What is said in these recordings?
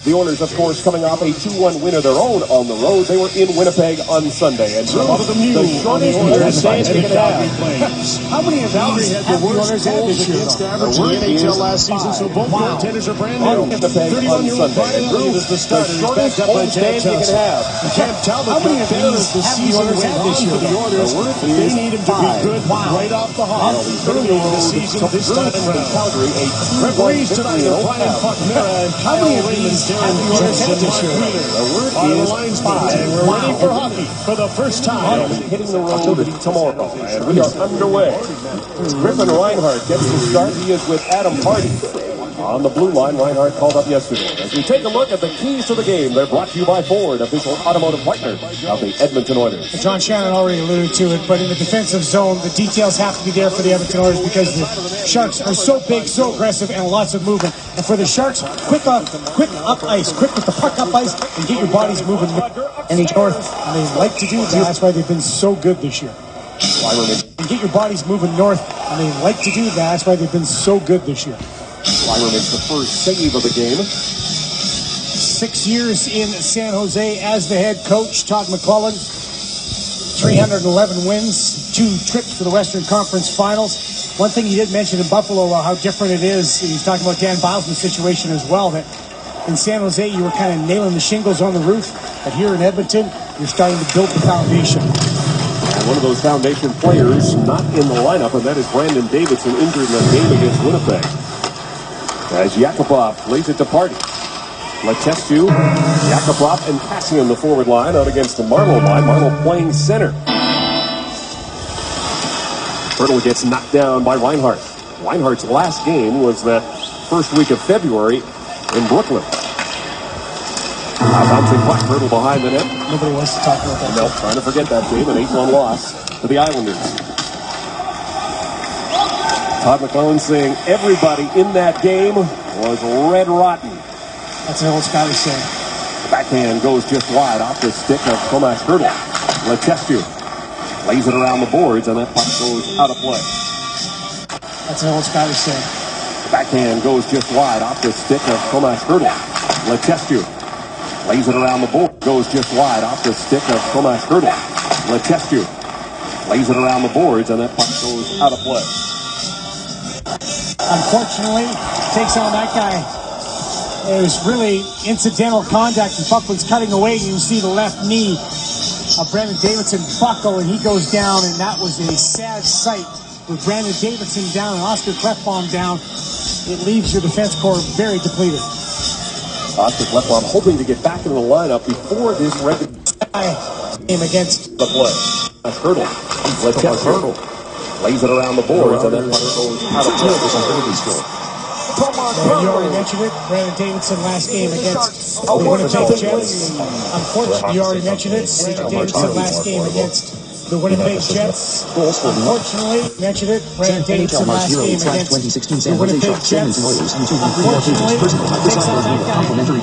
The Oilers, of course, coming off a 2-1 win of their own on the road. They were in Winnipeg on Sunday. And the shortest How many of these have the worst goals against average in the NHL last season? So both goaltenders are brand new. 31-year-old Brian Elliott is the starter. He's backed up by Jan.10. Cam Talbot got better as the season went on for the Oilers. They need him to be good right off the hop. Early in the season, this time around. Referees tonight are Brian Puckmera and Kyle Raymond. Darren Johnson this year. The word is linesman, and we're ready for hockey for the first time. Hitting the road tomorrow, and we are underway. Griffin Reinhart gets the start. He is with Adam Hardy on the blue line. Reinhart called up yesterday. As we take a look at the keys to the game, they're brought to you by Ford, official automotive partner of the Edmonton Oilers. John Shannon already alluded to it, but in the defensive zone, the details have to be there for the Edmonton Oilers because the Sharks are so big, so aggressive, and lots of movement. And for the Sharks, quick up ice, quick with the puck up ice, and get your bodies moving and north. And they like to do that. That's why they've been so good this year. And get your bodies moving north, and they like to do that. That's why they've been so good this year. Weimer makes the first save of the game. 6 years in San Jose as the head coach. Todd McClellan, 311 wins, 2 trips to the Western Conference Finals. One thing he did mention in Buffalo, how different it is, he's talking about Dan Bilesman's situation as well, that in San Jose you were kind of nailing the shingles on the roof, but here in Edmonton you're starting to build the foundation. And one of those foundation players not in the lineup, and that is Brandon Davidson, injured in the game against Winnipeg. As Yakupov lays it to Party. Letestu, Yakupov, and passing on the forward line out against the Marlowe line. Marlowe playing center. Hurdle gets knocked down by Reinhart. Reinhart's last game was that first week of February in Brooklyn. Bouncing puck, Hurdle behind the net. Nobody wants to talk about that. No, trying to forget that game, an 8-1 loss to the Islanders. Todd McClellan saying everybody in that game was red rotten. That's an old Scottish saying. The backhand goes just wide off the stick of Tomas Hurdle. Letestu lays it around the boards, and that puck goes out of play. That's an old Scottish saying. The backhand goes just wide off the stick of Tomas Hurdle. Letestu lays it around the board, goes just wide off the stick of Tomas Hurdle. Letestu lays it around the boards, and that puck goes out of play. Unfortunately, takes on that guy. It was really incidental contact, and Buckland's cutting away. You see the left knee of Brandon Davidson buckle, and he goes down, and that was a sad sight. With Brandon Davidson down and Oscar Klefbom down, it leaves your defense corps very depleted. Oscar Klefbom hoping to get back into the lineup before this regular game against the play. That's Hurdle. Hurdle lays it around the boards, and then puck goes out of play. You already mentioned it. Brandon Davidson last game against the Winnipeg Jets. Unfortunately, you already mentioned it. Brandon Davidson last game against the Winnipeg Jets. Unfortunately, mentioned it. Brandon Davidson last game against the Winnipeg Jets. Unfortunately, takes on that guy. It was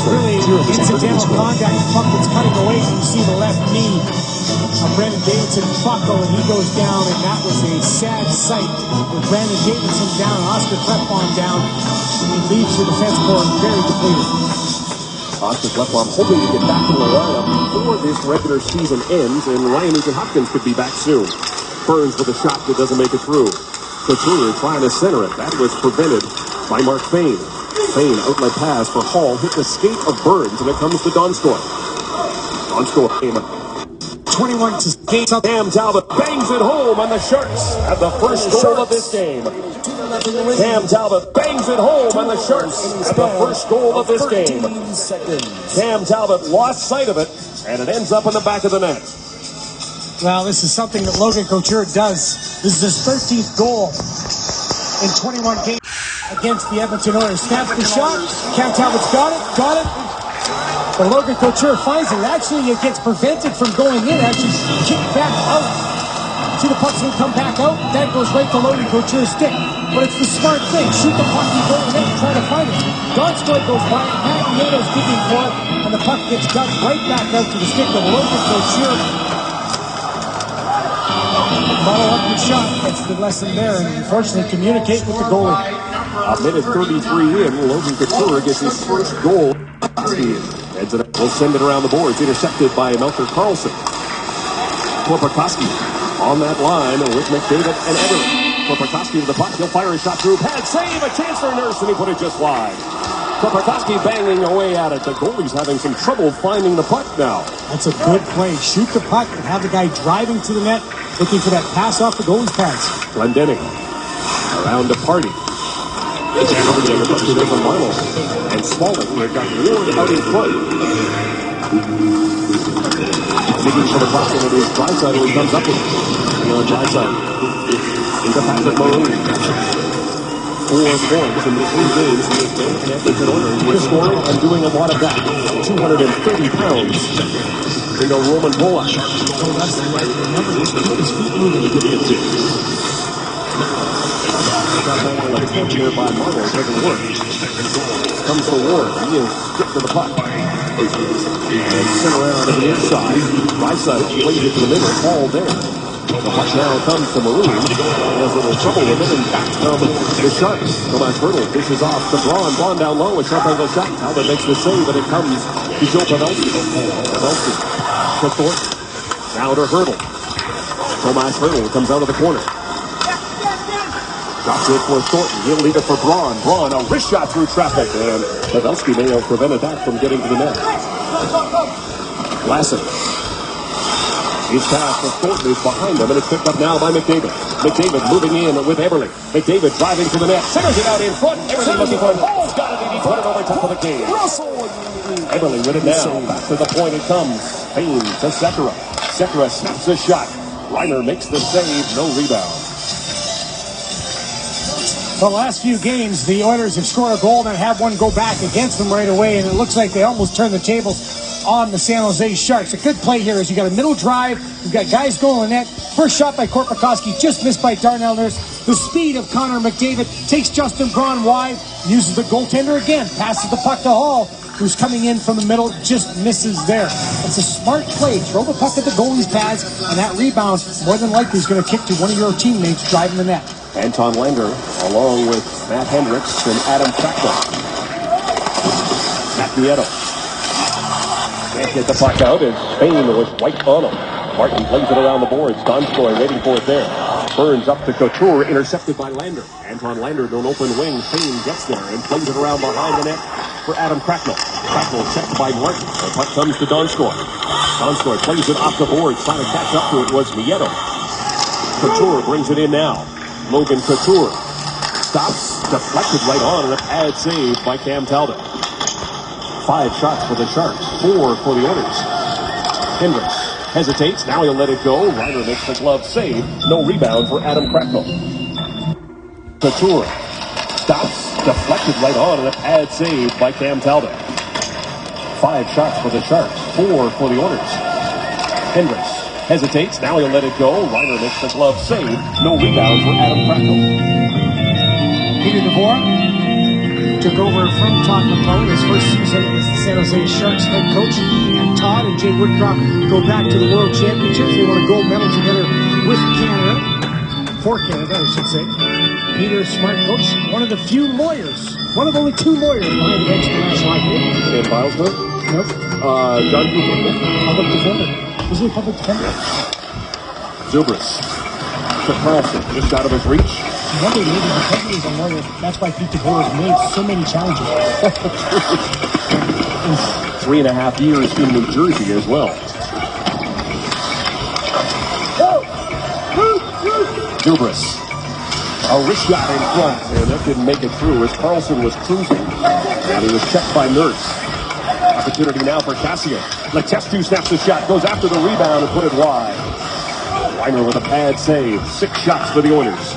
really incidental contact. The puck that's cutting away. You see the left knee of Brandon Davidson buckle, and he goes down, and that was a sad sight. With Brandon Davidson down and Oscar Klefbom down, it leaves the defense corps very depleted. Oscar Klefbom hoping to get back in the lineup before this regular season ends, and Ryan Nugent-Hopkins could be back soon. Burns with a shot that doesn't make it through. Couture trying to center it. That was prevented by Mark Fane. Fane, outlet pass for Hall, hit the skate of Burns, and it comes to Donskoy. Donskoy came 21 to skate. Cam Talbot bangs it home, and the Sharks have the first goal of this game. Cam Talbot bangs it home, and the Sharks have the first goal of this game. Cam Talbot lost sight of it, and it ends up in the back of the net. Well, this is something that Logan Couture does. This is his 13th goal in 21 games against the Edmonton Oilers. Snaps the shot. Cam Talbot's got it. But Logan Couture finds it. Actually, it gets prevented from going in. Actually, kicked back out. See the puck's going to come back out. That goes right to Logan Couture's stick. But it's the smart thing. Shoot the puck, you go in and try to find it. Donskoy goes by it. Matt Nieto's digging for it. And the puck gets dug right back out to the stick of Logan Couture. Follow up your shot. That's the lesson there. And unfortunately, communicate with the goalie. A minute 33 in, Logan Couture gets his first goal. Heads it up, will send it around the boards, intercepted by Melker Karlsson. Korpikoski on that line with McDavid and Everett. Korpikoski to the puck, he'll fire a shot through, pad save, a chance for Nurse, and he put it just wide. Korpikoski banging away at it. The goalie's having some trouble finding the puck now. That's a good play. Shoot the puck and have the guy driving to the net, looking for that pass off the goalie's pads. Glendening around to Party. And Smalling, they've got Ward out in front. Digging for the puck, and it is Draisaitl who comes up with it. Draisaitl into Patrick Maroon. 4 points in the 3 games he has been in Edmonton Oilers. He's scoring and doing a lot of that. 230 pounds into Roman Polak. Oh, that's the right. Remember, just keep his feet moving. Attempt here by Marlowe doesn't work. Comes to Ward. He is stripped to the puck. And sent around to the inside. Draisaitl plays it to the middle. All there. The puck now comes to Maroon. He has a little trouble with it, and back come the Sharks. Tomas Hertl dishes off to Braun. Braun down low. A sharp angle shot. Talbot makes the save, but it comes to Joe Pavelski. Pavelski to Thornton. Now to Hertl. Tomas Hertl comes out of the corner. Drops it for Thornton. He'll leave it for Braun. Braun, a wrist shot through traffic. And Pavelski may have prevented that from getting to the net. Vlasic. His pass for Thornton is behind him, and it's picked up now by McDavid. McDavid moving in with Eberle. McDavid driving to the net. Centers it out in front. Eberle looking for it. Oh, got it, and he put it over top of the cage. Eberle with it now. Back to the point it comes. Payne to Sekera. Sekera snaps a shot. Reiner makes the save. No rebound. The last few games, the Oilers have scored a goal and have one go back against them right away, and it looks like they almost turned the tables on the San Jose Sharks. A good play here is you got a middle drive, you've got guys going in the net. First shot by Korpikoski, just missed by Darnell Nurse. The speed of Connor McDavid takes Justin Braun wide, uses the goaltender again, passes the puck to Hall, who's coming in from the middle, just misses there. It's a smart play. Throw the puck at the goalie's pads, and that rebound more than likely is going to kick to one of your teammates driving the net. Anton Langer, along with Matt Hendricks and Adam Cracknell. Matt Nieto. Can't get the puck out, and Spain was right on him. Martin plays it around the boards. Donskoy waiting for it there. Burns up to Couture, intercepted by Lander. Anton Lander to an open wing. Spain gets there and plays it around behind the net for Adam Cracknell. Cracknell checked by Martin. The puck comes to Donskoy. Donskoy plays it off the boards. Trying to catch up to it was Nieto. Couture brings it in now. Logan Couture stops, deflected right on, and a pad save by Cam Talbot. 5 shots for the Sharks, 4 for the Oilers. Hendricks hesitates, now he'll let it go. Reiner makes the glove save. No rebound for Adam Cracknell. Couture stops, deflected right on, and a pad save by Cam Talbot. 5 shots for the Sharks, 4 for the Oilers. Hendricks hesitates, now he'll let it go. Reiner makes the glove save. No rebound for Adam Cracknell. Peter DeBoer took over from Todd McClellan his first season as the San Jose Sharks head coach. And Todd and Jay Woodcroft go back to the World Championships. They won a gold medal together with Canada. For Canada, I should say. Peter, smart coach, one of the few lawyers, one of only 2 lawyers behind the bench in the National Hockey League. In Bilesburg? Nope. John Cooper. Public defender. Isn't he public defender? Zubris to Karlsson, just out of his reach. Remember, maybe because he's a lawyer, that's why Pete DeBoer has made so many challenges. 3.5 years in New Jersey as well. Zubris. A wrist shot in front, and that didn't make it through as Karlsson was cruising. And he was checked by Nurse. Opportunity now for Cassian. Letestu snaps the shot, goes after the rebound and put it wide. Reiner with a pad save. 6 shots for the Oilers.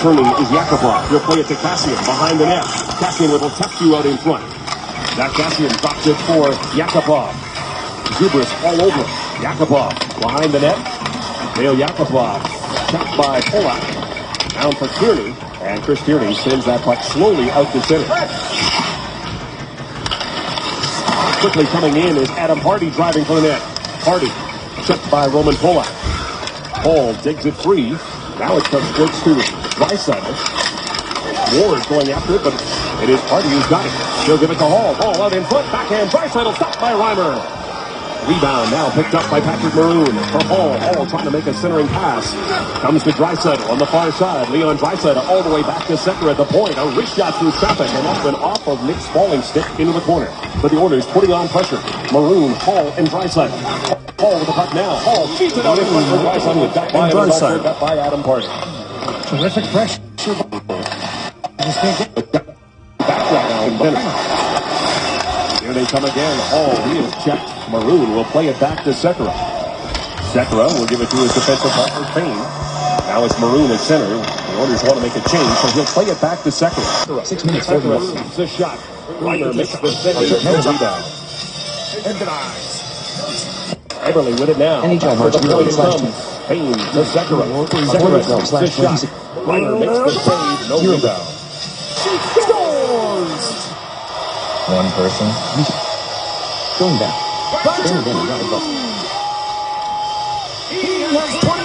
Turning is Yakupov. He'll play it to Cassian behind the net. Cassian with Letestu out in front. Now Cassian drops it for Yakupov. Zubris all over. Yakupov behind the net. Dale Yakupov checked by Polak. Down for Kearney. And Chris Kearney sends that puck slowly out to center. Quickly coming in is Adam Hardy driving for the net. Hardy checked by Roman Polak. Paul digs it free. Now it comes straight to Draisaitl. Ward going after it, but it is Party who's got it. He'll give it to Hall. Hall out in front. Backhand. Draisaitl stopped by Reimer. Rebound now picked up by Patrick Maroon for Hall. Hall trying to make a centering pass. Comes to Draisaitl on the far side. Leon Draisaitl all the way back to center at the point. A wrist shot through traffic, and that went off of Nick's falling stick into the corner. But the Oilers putting on pressure. Maroon, Hall, and Draisaitl. Hall with the puck now. Hall feeds it out in front for Draisaitl. Got by Draisaitl. Got by Adam Party. Terrific pressure. Back right now in Bennett. Here they come again. Hall, he is checked. Maroon will play it back to Sekera. Sekera will give it to his defensive partner, Payne. Now it's Maroon at center. The Oilers want to make a change, so he'll play it back to Sekera. 6 minutes. Sekera moves the shot. Reimer makes the center rebound. And denies. Eberle with it now. NHL March. Payne to Sekera. Sekera takes the shot. Reimer makes the save. No rebound. Scores! One person. Going back. He has 29.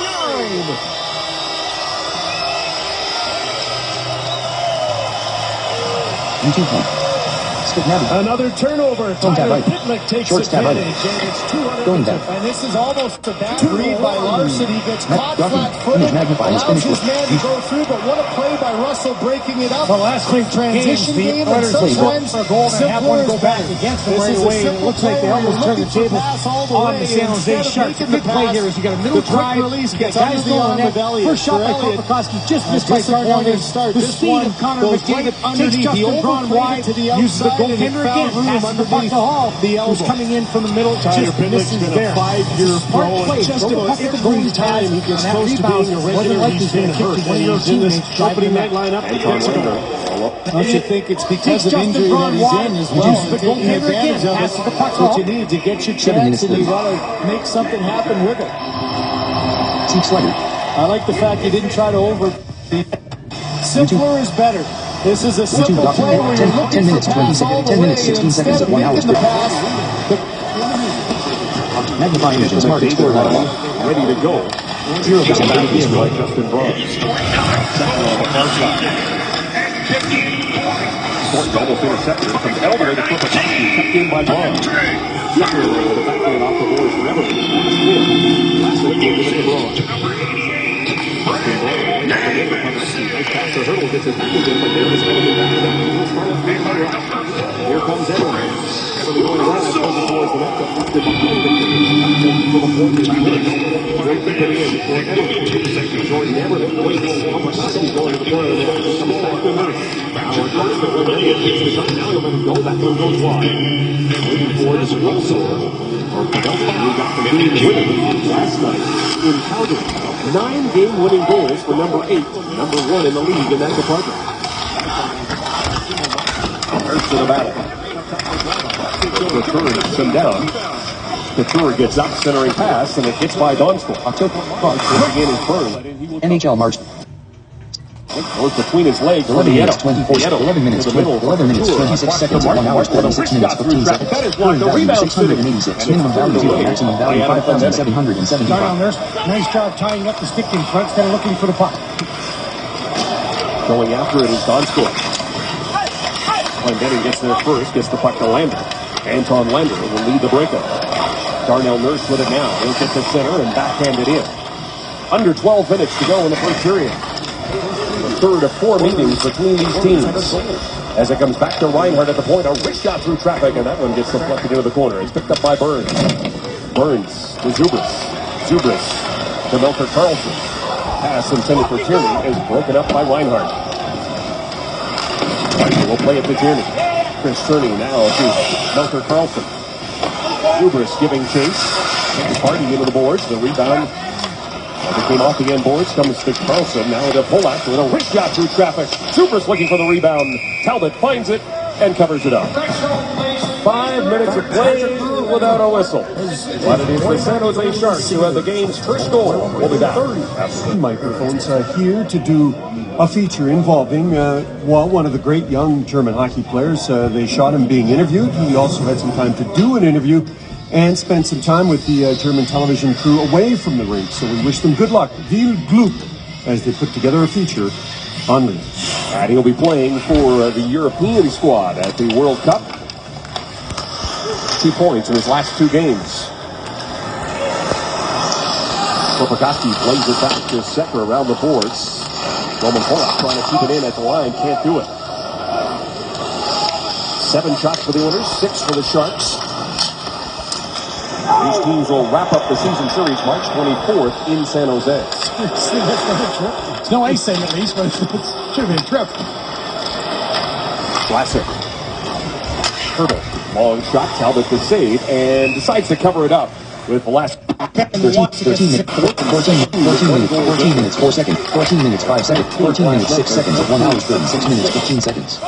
Another turnover. Tyler Pitlick takes advantage, and it's 200. Going back. And this is almost a bad read by Larson. He gets caught flat-footed, allows his man to go through, but what a play by Russell breaking it up. The last quick transition game, and sometimes a goal and have one go back against them right away. It looks like they almost turned the table on the San Jose Sharks. The big play here is you got a middle drive, guys going net, first shot by Kopikovsky, just missed by Darnell. The speed of Connor McDavid takes Justin Braun wide, uses the goaltender again, passes the puck to Hall, who's coming in from the middle, just misses there. 5-year pro, and just a puck at the every green time he gets close to being a regular, he's been hurt. When he's in this opening night lineup, don't you think it's because of injury that he's in as well? The goaltender again passes the puck to What Hall. you need to get your chance, and you got to make something happen with it. I like the fact you didn't try to over. Simpler is better. This is a simple play where you're looking 10 minutes, for 20 pass all seconds, the 10 minutes, way, 16 seconds at 1 hour. instead of making the pass. Magnifying image and smart ready to go. Zero back in by Justin Braun. Second on the far side. Short double interceptor. Comes all the way to Kopikovsky. Kept in by Braun. Zucker with the backhand off the boards forever. Last week gave it to Braun. Nice pass to Hurdle. Gets his package in, but there is Edelman back to that. Here comes Edelman. Edelman going around, goes towards the net, but left it behind him. For the point is great to put in for Edelman. Jordan Everett waits. Kopikovsky going to the corner of the net. Comes back to Nurse. Howard goes to one day and takes the shot. Now he'll let him go. That one goes wide. Waiting for this Russell. Or Pavelski, who got the game winning last night in Calgary. 9-game winning goals for number 8, number 1 in the league in that department. First to the battle. Couture knocks him down. Couture gets up, centering pass, and it hits by Donskoy. Again in firm. NHL March. Goes between his legs. 11 minutes, 26 seconds at 1 hour, 46 minutes, 15 seconds. Current value 686. Minimum value 0. Maximum value 5,770. Darnell Nurse, nice job tying up the stick in front instead of looking for the puck. Going after it is Donskoy. Clendening gets there first, gets the puck to Lander. Anton Lander will lead the breakup. Darnell Nurse with it now. He'll get to center and backhand it in. Under 12 minutes to go in the first period. The third of 4 meetings between these teams. As it comes back to Reinhardt at the point, a wrist shot through traffic, and that one gets deflected into the corner. It's picked up by Burns. Burns to Zubris. Zubris to Melker Karlsson. Pass intended for Tierney is broken up by Reinhardt. Reinhardt will play it to Tierney. Chris Tierney now to Melker Karlsson. Zubris giving chase. Party into the boards. The rebound. As it came off the end boards, comes to Karlsson. Now to Polak with a wrist shot through traffic. Zubris looking for the rebound. Talbot finds it and covers it up. 5 minutes of play without a whistle. But it is the San Jose Sharks who have the game's first goal. We'll be back. Microphones here to do a feature involving, one of the great young German hockey players. They shot him being interviewed. He also had some time to do an interview and spent some time with the German television crew away from the rink. So we wish them good luck. Viel Glück as they put together a feature on Liam. And he'll be playing for the European squad at the World Cup. 2 points in his last 2 games. Korpikoski plays it back to Secker around the boards. Roman Polak trying to keep it in at the line. Can't do it. 7 shots for the Oilers, 6 for the Sharks. These teams will wrap up the season series March 24th in San Jose. It's no icing at least, but it should have been a trip. Vlasic. Hurdle. Long shot. Talbot the save and decides to cover it up with the last 14 minutes, 4 seconds, 14 minutes, 5 seconds, 14 minutes, 6 seconds, 1 hour, 36 minutes, 15 seconds.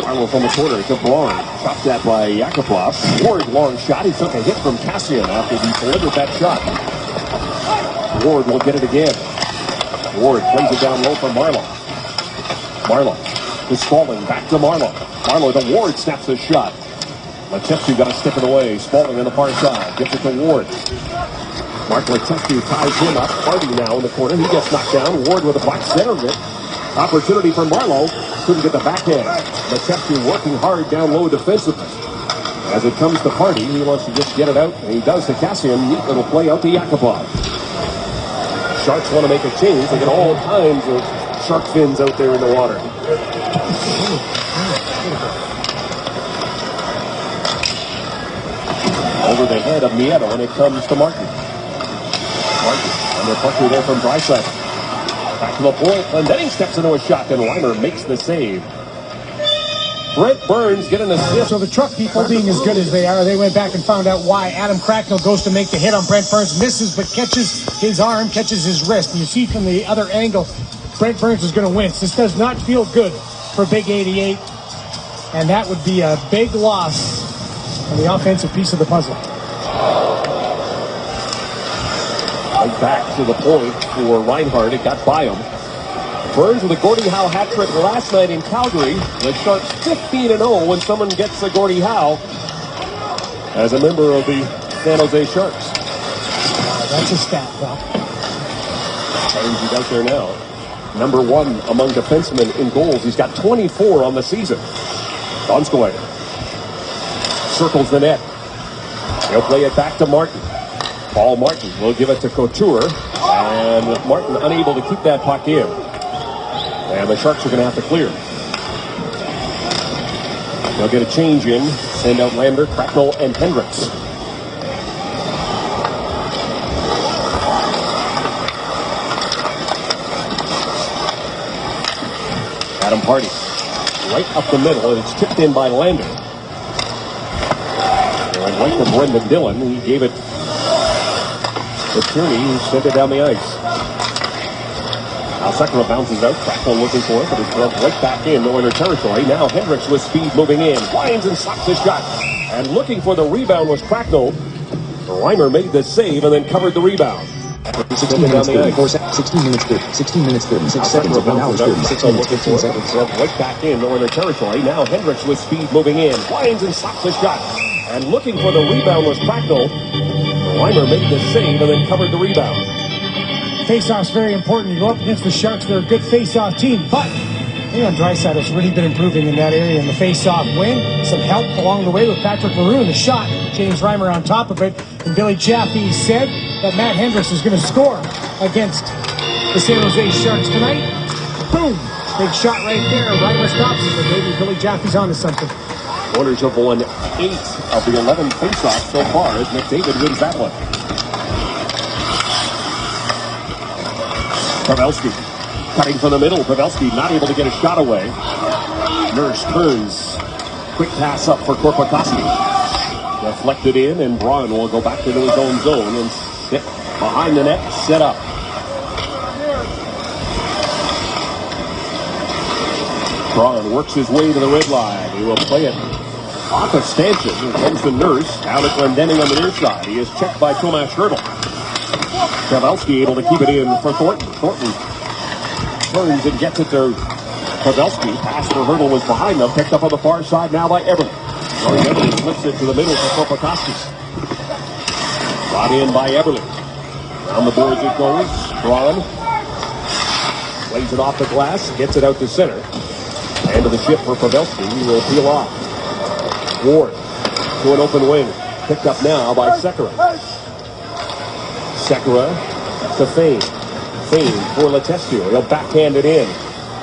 Marlowe from the corner to Braun. Chopped at by Yakupov. Ward, long shot. He took a hit from Cassian after he delivered that shot. Ward will get it again. Ward plays it down low for Marlowe. Marlowe is Spaulding. Back to Marlowe. Marlowe to Ward, snaps the shot. Latescu got to step it away. Spaulding on the far side. Gives it to Ward. Mark Latescu ties him up. Hardy now in the corner. He gets knocked down. Ward with a block center of it. Opportunity for Marlowe. Couldn't get the backhand. Latescu working hard down low defensively. As it comes to Hardy, he wants to just get it out. And he does to Cassian. Neat little play out to Yakupov. Sharks want to make a change. They get all kinds of shark fins out there in the water. Over the head of Nieto when it comes to Martin. Martin under pressure there from Draisaitl. Back to the point, and then he steps into a shot, and Reimer makes the save. Brent Burns get an assist. So the truck people, being as good as they are, they went back and found out why. Adam Cracknell goes to make the hit on Brent Burns, misses, but catches his arm, catches his wrist. And you see from the other angle, Brent Burns is going to wince. This does not feel good for Big 88, and that would be a big loss on the offensive piece of the puzzle. Right back to the point for Reinhardt. It got by him. Burns with a Gordie Howe hat trick last night in Calgary. The Sharks 15-0 when someone gets a Gordie Howe as a member of the San Jose Sharks. That's a stat, pal. He's out there now. Number 1 among defensemen in goals. He's got 24 on the season. Donskoy circles the net. He'll play it back to Martin. Paul Martin will give it to Couture. And Martin unable to keep that puck in. And the Sharks are going to have to clear. They'll get a change in. Send out Lander, Cracknell, and Hendricks. Adam Hardy. Right up the middle, and it's tipped in by Lander. And right to Brendan Dillon. He gave it to Tierney, who sent it down the ice. Now Sekera bounces out. Cracknell looking for it, but it's brought right back in the Oilers territory. Now Hendricks with speed moving in. Winds and slaps the shot. And looking for the rebound was Cracknell. Reimer made the save and then covered the rebound. 16 minutes, 34 seconds, 16 minutes, 16 minutes, 36 seconds, 1 hour, 36 minutes, 15 seconds. Right back in the Oilers territory. Now Hendricks with speed moving in. Winds and slaps the shot. And looking for the rebound was Cracknell. Reimer made the save and then covered the rebound. Face-off's very important. You go up against the Sharks, they're a good face-off team, but Leon Draisaitl has really been improving in that area in the face-off win. Some help along the way with Patrick Maroon, the shot. James Reimer on top of it. And Billy Chaffee said that Matt Hendricks is going to score against the San Jose Sharks tonight. Boom! Big shot right there. Reimer stops it, but maybe Billy Chaffee's onto something. Oilers have won 8 of the 11 face-offs so far as McDavid wins that one. Pavelski cutting from the middle. Pavelski not able to get a shot away. Nurse turns. Quick pass up for Korpikoski. Deflected in, and Braun will go back into his own zone and sit behind the net, set up. Braun works his way to the red line. He will play it off of Stanton. Here comes the Nurse. Down to Glendening on the near side. He is checked by Tomas Hertl. Pavelski able to keep it in for Thornton. Thornton turns and gets it to Pavelski. Pass for Hertl was behind them. Picked up on the far side now by Eberle. Eberle flips it to the middle for Korpikoski. Brought in by Eberle. Down the boards it goes. Braun. Plays it off the glass, gets it out to center. And to the ship for Pavelski, he will peel off. Ward to an open wing. Picked up now by Sekera. Sekera to Fane. Fane for Letestu. He'll backhand it in.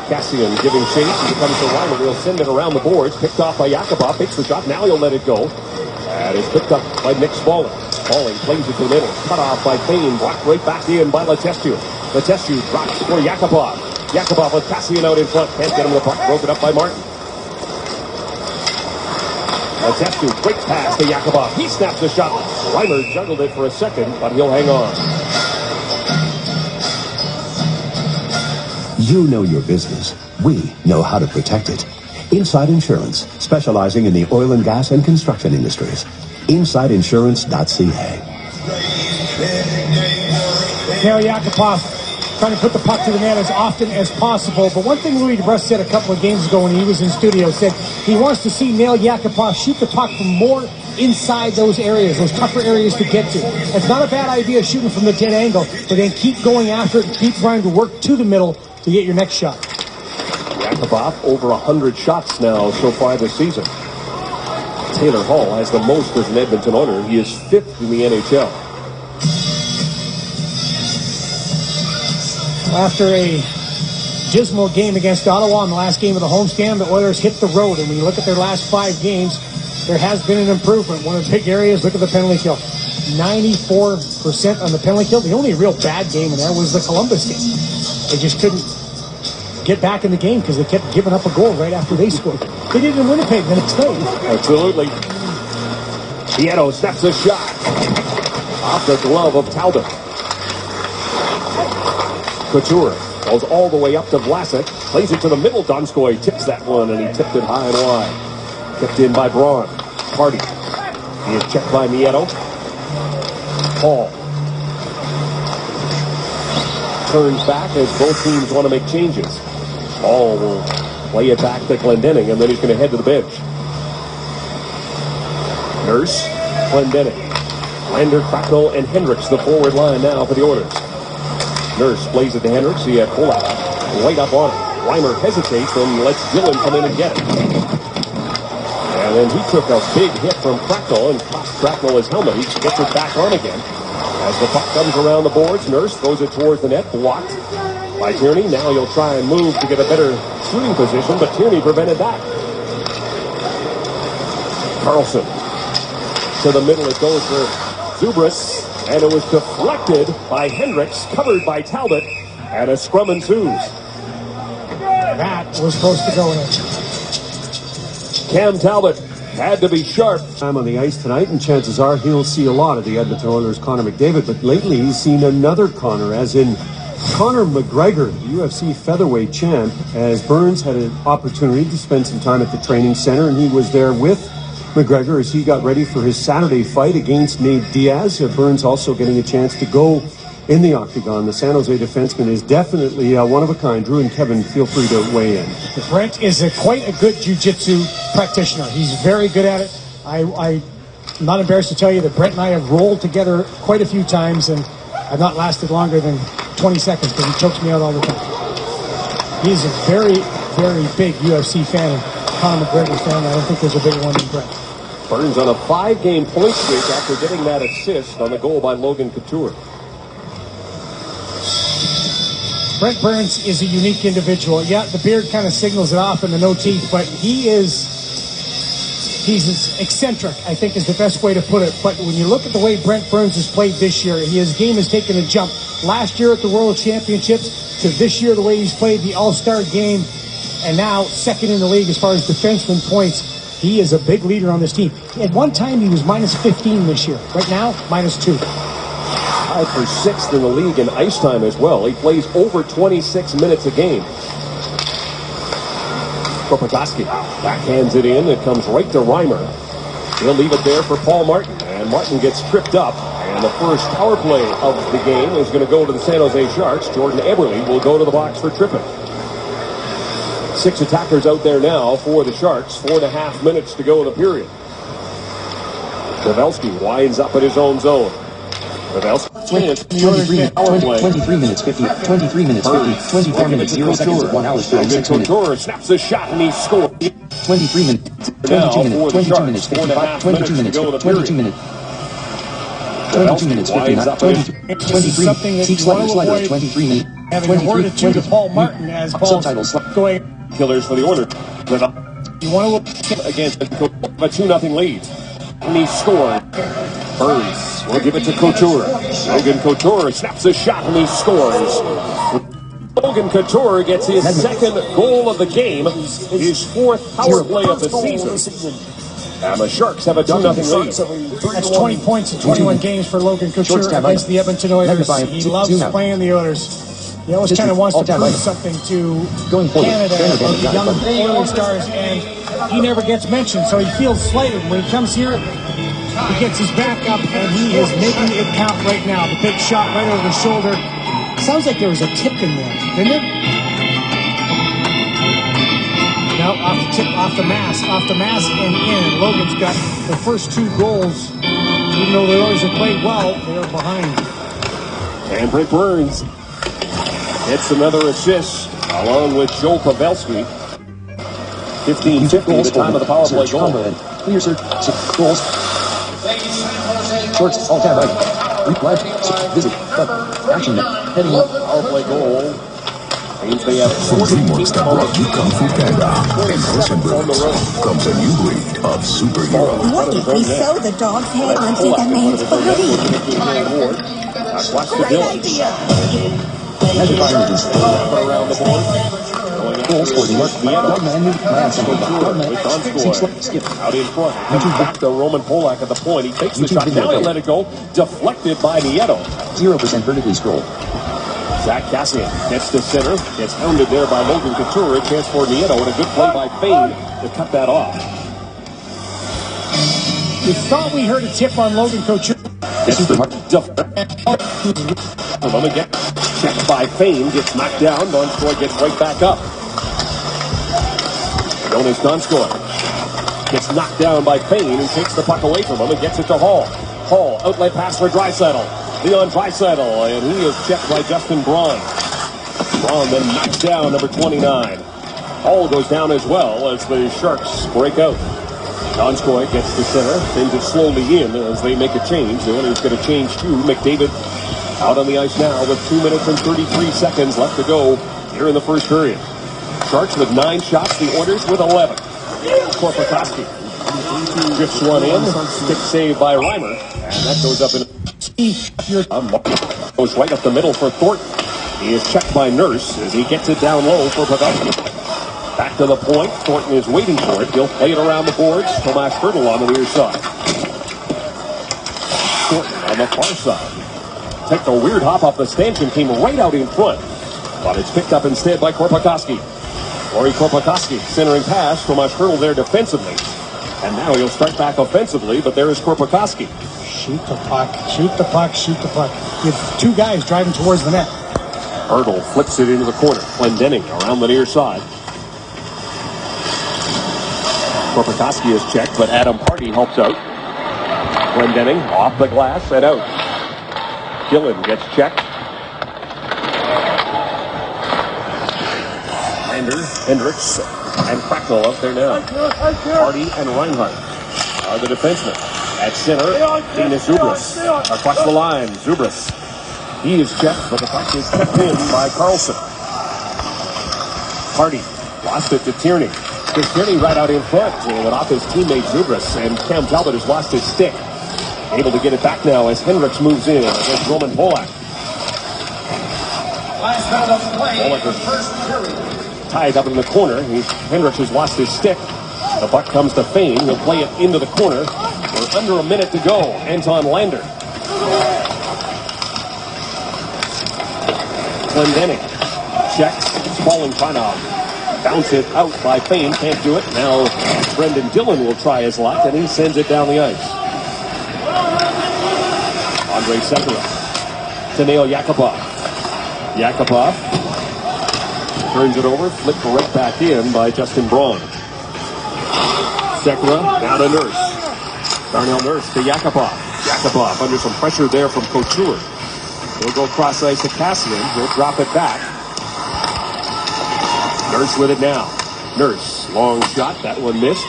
Cassian giving chase. He comes to Reimer. He'll send it around the boards. Picked off by Yakupov. Takes the shot. Now he'll let it go. And is picked up by Nick Smalling. Smalling plays it to the middle. Cut off by Fane. Blocked right back in by Letestu. Letestu drops for Yakupov. Yakupov with Cassian out in front. Can't get him the puck. Broken up by Martin. Letestu, quick pass to Yakupov. He snaps the shot. Reimer juggled it for a second, but he'll hang on. You know your business. We know how to protect it. Inside Insurance, specializing in the oil and gas and construction industries. InsideInsurance.ca. Now Yakupov trying to put the puck to the net as often as possible. But one thing Louis DeBrusk said a couple of games ago when he was in studio, said he wants to see Nail Yakupov shoot the puck from more inside those areas, those tougher areas to get to. It's not a bad idea shooting from the 10 angle, but then keep going after it and keep trying to work to the middle to get your next shot. Yakupov over 100 shots now so far this season. Taylor Hall has the most as an Edmonton owner. He is 5th in the NHL. After a dismal game against Ottawa in the last game of the homestand, the Oilers hit the road. And when you look at their last 5 games, there has been an improvement. One of the big areas, look at the penalty kill. 94% on the penalty kill. The only real bad game in there was the Columbus game. They just couldn't get back in the game because they kept giving up a goal right after they scored. They did it in Winnipeg the next day. Absolutely. Nieto snaps a shot off the glove of Talbot. Couture goes all the way up to Vlasic. Plays it to the middle. Donskoy tips that one, and he tipped it high and wide. Tipped in by Braun. Hardy. He is checked by Nieto. Hall turns back as both teams want to make changes. Hall will play it back to Glendening, and then he's going to head to the bench. Nurse, Glendening, Lander, Cracknell, and Hendricks, the forward line now for the Oilers. Nurse plays it to Hendricks. He had Kolak right up on it. Reimer hesitates and lets Dillon come in and get it. And then he took a big hit from Cracknell and cost Cracknell his helmet. He gets it back on again. As the puck comes around the boards, Nurse throws it towards the net. Blocked by Tierney. Now he'll try and move to get a better shooting position, but Tierney prevented that. Carlson to the middle. It goes for Zubris. And it was deflected by Hendricks, covered by Talbot, and a scrum ensues. That was supposed to go in. Cam Talbot had to be sharp. Time on the ice tonight, and chances are he'll see a lot of the Edmonton Oilers' Connor McDavid. But lately, he's seen another Connor, as in Conor McGregor, the UFC featherweight champ, as Burns had an opportunity to spend some time at the training center, and he was there with McGregor as he got ready for his Saturday fight against Nate Diaz. Burns also getting a chance to go in the octagon. The San Jose defenseman is definitely one of a kind. Drew and Kevin, feel free to weigh in. Brent is quite a good jiu-jitsu practitioner. He's very good at it. I'm not embarrassed to tell you that Brent and I have rolled together quite a few times, and I've not lasted longer than 20 seconds because he chokes me out all the time. He's a very, very big UFC fan, and Conor McGregor fan. I don't think there's a bigger one than Brent. Burns on a 5-game point streak after getting that assist on the goal by Logan Couture. Brent Burns is a unique individual. Yeah, the beard kind of signals it off and the no teeth, but he's eccentric, I think is the best way to put it. But when you look at the way Brent Burns has played this year, his game has taken a jump. Last year at the World Championships to this year, the way he's played the All-Star game, and now second in the league as far as defenseman points. He is a big leader on this team. At one time, he was minus 15 this year. Right now, minus 2. Tied for 6th in the league in ice time as well. He plays over 26 minutes a game. Kropotowski backhands it in. It comes right to Reimer. He'll leave it there for Paul Martin. And Martin gets tripped up. And the first power play of the game is going to go to the San Jose Sharks. Jordan Eberle will go to the box for tripping. 6 attackers out there now for the Sharks. 4.5 minutes to go in the period. Pavelski winds up at his own zone. Pavelski. 23 minutes 50, 23 minutes 50, 24 minutes 0 seconds, 1 hour 36 minutes. Couture snaps a shot and he scores. 23 minutes, 22 minutes, 22 minutes 55, 22 minutes, 22 minutes. 22 minutes 59, 23, Seek Slider, 23 minutes, having a word or two to Paul Martin as Paul's going. Killers for the Oilers. You want to look Against a 2-0 lead. And he scored. Burns will give it to Couture. Logan Couture snaps a shot and he scores. Logan Couture gets his second goal of the game, his fourth power play of the season. And the Sharks have a 2-0 lead. That's 20 points in 21 games for Logan Couture against the Edmonton Oilers. He loves playing the Oilers. He always kind of wants to prove something to Canada or the young Oilers stars, and he never gets mentioned, so he feels slighted. When he comes here, he gets his back up, and he is making it count right now. The big shot right over the shoulder. Sounds like there was a tip in there, didn't it? No, off the tip, off the mask and in. Logan's got the first 2 goals. Even though the Oilers have played well, they're behind. And Brent Burns gets another assist along with Joe Pavelski. 15-50 the time of the power play goal. Clear, sir. Goals. Shorts, all tab right. Reply. Visit. Action. Heading up. Power play goal. Means they have From DreamWorks that brought you Kung Fu Panda and Puss in Boots comes a new breed of superhero. What if we sew the dog's head onto the man's body? Great idea. Measure fire engines. Around the board. Goals for the Out in front. Back to Roman Polak at the point. He takes the shot. Now he let it go. Deflected by Nieto. 0% vertically scroll. Zach Cassian gets to center. Gets hounded there by Logan Couture. A chance for Nieto and a good play by Fane to cut that off. We thought we heard a tip on Logan Couture. Gets the get checked by Fane. Gets knocked down. Donskoy gets right back up. Jonas Donskoy gets knocked down by Fane and takes the puck away from him and gets it to Hall. Hall, outlet pass for Draisaitl. Leon Draisaitl, and he is checked by Justin Braun. Braun then knocks down number 29. Hall goes down as well as the Sharks break out. Donskoy gets to center, sends it slowly in as they make a change. The Oilers get a change too. McDavid out on the ice now with 2 minutes and 33 seconds left to go here in the first period. Sharks with 9 shots, the Oilers with 11. Korpikoski drifts one in, stick save by Reimer, and that goes up in. Goes right up the middle for Thornton. He is checked by Nurse as he gets it down low for Pavelski. Back to the point. Thornton is waiting for it. He'll play it around the boards. Tomas Hertl on the near side. Thornton on the far side. Takes a weird hop off the stanchion, came right out in front. But it's picked up instead by Korpikoski. Corey Korpikoski centering pass. Tomas Hertl there defensively. And now he'll start back offensively, but there is Korpikoski. Shoot the puck, shoot the puck, shoot the puck. You have 2 guys driving towards the net. Hertl flips it into the corner. Glendening around the near side. Korpikoski is checked, but Adam Hardy helps out. Glendening off the glass and out. Gillen gets checked. Hendricks and Cracknell up there now. Hardy and Reinhardt are the defensemen. At center, Dina Zubras. Across the line, Zubras. He is checked, but the puck is kept in by Carlson. Hardy lost it to Tierney. Here's Tierney right out in front, but off his teammate Zubras, and Cam Talbot has lost his stick. Able to get it back now as Hendricks moves in against Roman Polak. Polak is tied up in the corner. Hendricks has lost his stick. The puck comes to Fane. He'll play it into the corner. We're under a minute to go. Anton Lander. Glendening checks. Falling trying to bounce it out by Fane. Can't do it. Now Brendan Dillon will try his luck, and he sends it down the ice. Andrei Sekera to Nail Yakupov. Yakupov turns it over, flipped right back in by Justin Braun. Sekera down to Nurse. Darnell Nurse to Yakupov. Yakubov under some pressure there from Couture. He'll go cross ice to Cassian. He'll drop it back. Nurse with it now. Nurse, long shot. That one missed.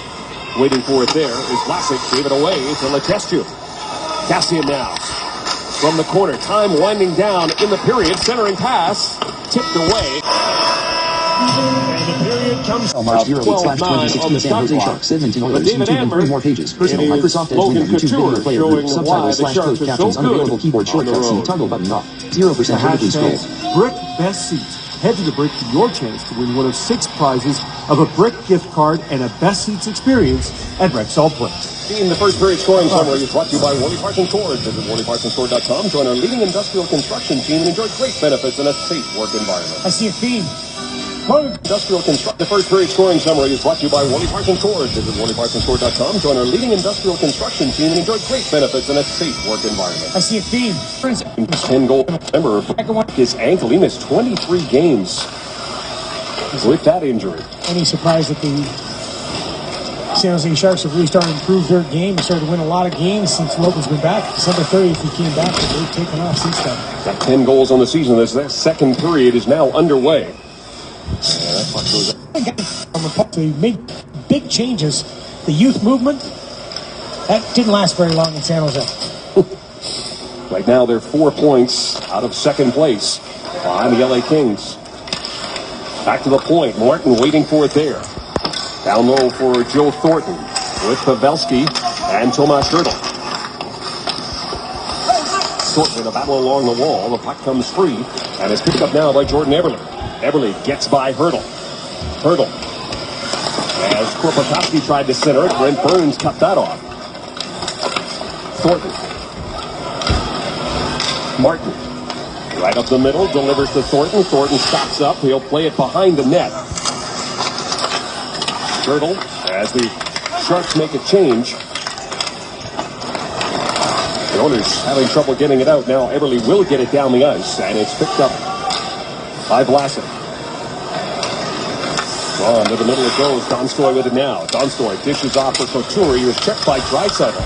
Waiting for it there is Vlasic. Gave it away to Letestu. Cassian now. From the corner. Time winding down in the period. Centering pass. Tipped away. And the period comes to 12-9 San Jose Sharks. Edmonton Oilers. YouTube and 3 more pages. Visit Microsoft Edge Window YouTube video player group. Subtitles / code captions. Unavailable keyboard shortcuts. See toggle button off. 0% vertically scroll. Brick Best Seats. Head to the Brick for your chance to win one of 6 prizes of a Brick gift card and a Best Seats experience at Rexall Place. In the first period scoring summary is brought to you by Worley Parts and Stores. Visit WorleyPartsandStore.com. Join our leading industrial construction team and enjoy great benefits in a safe work environment. I see a theme. Industrial construction. The first period scoring summary is brought to you by Worley Parts and Stores. Visit WorleyPartsandStore.com. Join our leading industrial construction team and enjoy great benefits in a safe work environment. I see a theme. 10 goal member his ankle. He missed 23 games with that injury. Any surprise that the San Jose Sharks have really started to improve their game and started to win a lot of games since Logan's been back. December 30th, he came back, and they've taken off since then. Got 10 goals on the season. This second period is now underway. They made big changes. The youth movement, that didn't last very long in San Jose. Right now, they're 4 points out of second place behind the LA Kings. Back to the point. Martin waiting for it there. Down low for Joe Thornton with Pavelski and Tomas Hertl. Thornton in a battle along the wall. The puck comes free and is picked up now by Jordan Eberle. Eberle gets by Hertl. Hertl. As Korpakowski tried to center it, Brent Burns cut that off. Thornton. Martin. Right up the middle, delivers to Thornton. Thornton stops up. He'll play it behind the net. Hertl, as the Sharks make a change. The Oilers having trouble getting it out. Now Eberle will get it down the ice, and it's picked up by Vlasic. On to the middle it goes. Donskoy with it now. Donskoy dishes off for Couture. He was checked by Draisaitl.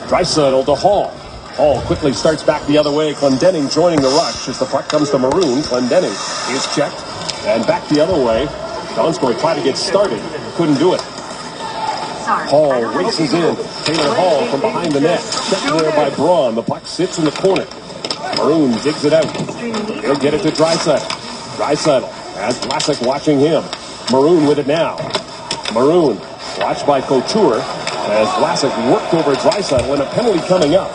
Draisaitl to Hall. Hall quickly starts back the other way. Clendening joining the rush as the puck comes to Maroon. Clendening is checked and back the other way. Donskoy tried to get started. Couldn't do it. Hall races in. Taylor Hall from behind the net. Checked there by Braun. The puck sits in the corner. Maroon digs it out. He'll get it to Draisaitl. Draisaitl has Vlasic watching him. Maroon with it now. Maroon watched by Couture as Vlasic worked over Draisaitl and a penalty coming up.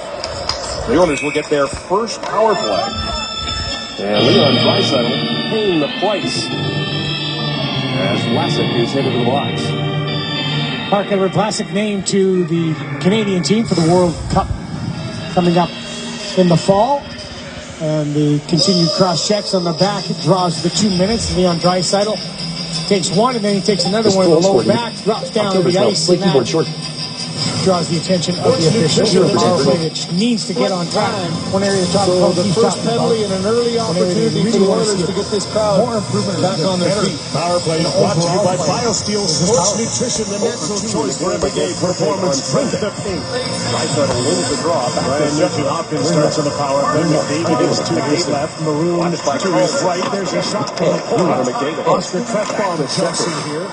The Oilers will get their first power play. And Leon Draisaitl paying the price as Vlasic is headed to the box. Mark Edward Vlasic named to the Canadian team for the World Cup coming up in the fall. And the continued cross checks on the back draws the 2 minutes. Leon Draisaitl takes one, and then he takes another one in the low back, drops down to the ice, and that draws the attention of the officials. The power play that needs to get on track. One area to talk about. The first penalty and an early opportunity for the Oilers to get this crowd more improvement back on their feet. Power play brought to you by BioSteel Sports Nutrition, the natural choice for everyday performance. Drink the pink. Draisaitl wins the draw. Back to Hopkins starts on the power play. McDavid is to his left. Maroon to his right. There's a shot from McDavid. Oscar Trefbaum jumps in here.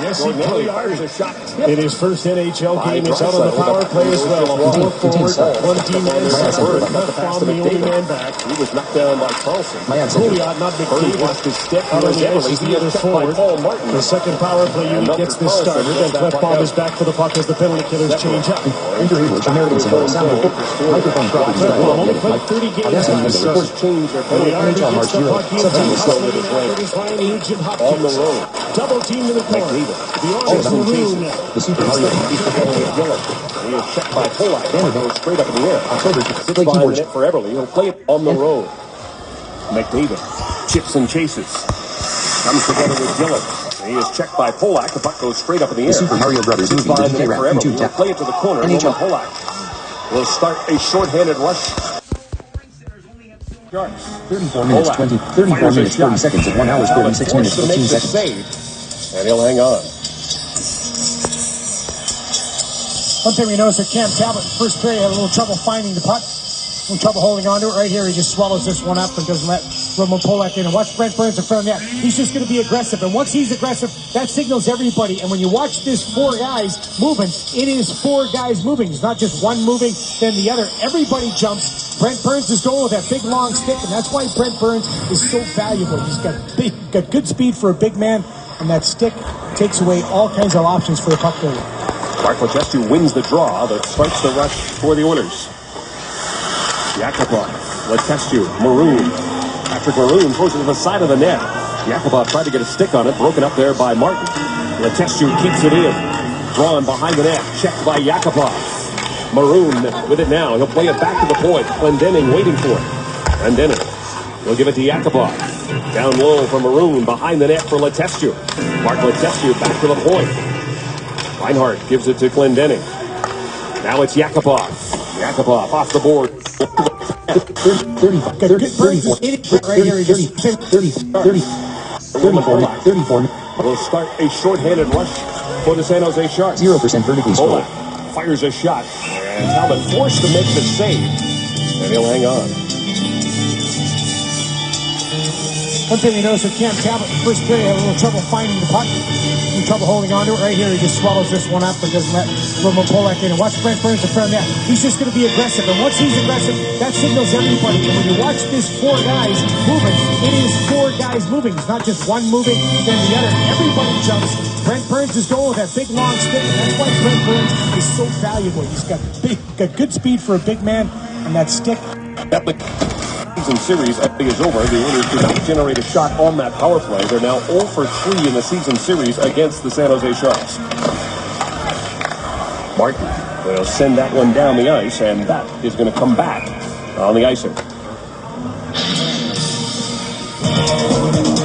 Yes, he clearly hires a shot. In his first NHL game, he's out on the power play as well. A 4 forward, 1 team man separate. Trefbaum, the only man back. He was knocked down by Carlson. Pouliot, not McDavid, lost his stick. Out on the ice is the other forward. The second power play unit gets this started, and Trefbaum is back for the puck as the penalty killers change up. Microphone properties. Only played 30 games in this first change. The Army gets the puck in Agent Hopkins. On the road. Double team in the corner. The Oilers Maroon. The Super Mario. He is checked by Polak. It goes straight up in the air. October 6th. Behind the net for Eberle. He'll play it on the road. McDavid chips and chases. Comes together with Gillett. He is checked by Polak. The puck goes straight up in the air. The Super Mario Brothers movie. Behind the The net for Eberle. He'll play it to the corner. NHL. Polak will start a short-handed rush. 34 minutes, 30 seconds at 1 hour, 36 minutes, 15 seconds. And he'll hang on. One thing we noticed with Cam Talbot, first period, had a little trouble finding the puck. A little trouble holding on to it. Right here, he just swallows this one up and doesn't let Roman Polak in. And watch Brent Burns in front of that. He's just going to be aggressive. And once he's aggressive, that signals everybody. And when you watch this 4 guys moving, it is 4 guys moving. It's not just one moving, then the other. Everybody jumps. Brent Burns is going with that big, long stick. And that's why Brent Burns is so valuable. He's got good speed for a big man. And that stick takes away all kinds of options for the puck carrier. Mark Letestu wins the draw that starts the rush for the Oilers. Yakupov, Letestu, Maroon. Patrick Maroon throws it to the side of the net. Yakupov tried to get a stick on it, broken up there by Martin. Letestu keeps it in. Drawn behind the net, checked by Yakupov. Maroon with it now. He'll play it back to the point. Glendening waiting for it. Glendening will give it to Yakupov. Down low for Maroon, behind the net for Letestu. Mark Letestu back to the point. Reinhardt gives it to Glendening. Now it's Yakupov. Yakupov off the board. 34. Will start a shorthanded rush for the San Jose Sharks. 0% vertically scored. Fires a shot, and Talbot forced to make the save, and he'll hang on. One thing we noticed with Cam Talbot, first period, had a little trouble finding the puck. Trouble holding on to it. Right here, he just swallows this one up and doesn't let Roman Polak in. And watch Brent Burns in front of that. He's just going to be aggressive. And once he's aggressive, that signals everybody. And when you watch this 4 guys moving, it is 4 guys moving. It's not just one moving, then the other. Everybody jumps. Brent Burns is going with that big, long stick. And that's why Brent Burns is so valuable. He's got good speed for a big man. And that stick. Season series is over. The Oilers did not generate a shot on that power play. They're now 0 for 3 in the season series against the San Jose Sharks. Martin will send that one down the ice, and that is going to come back on the icing.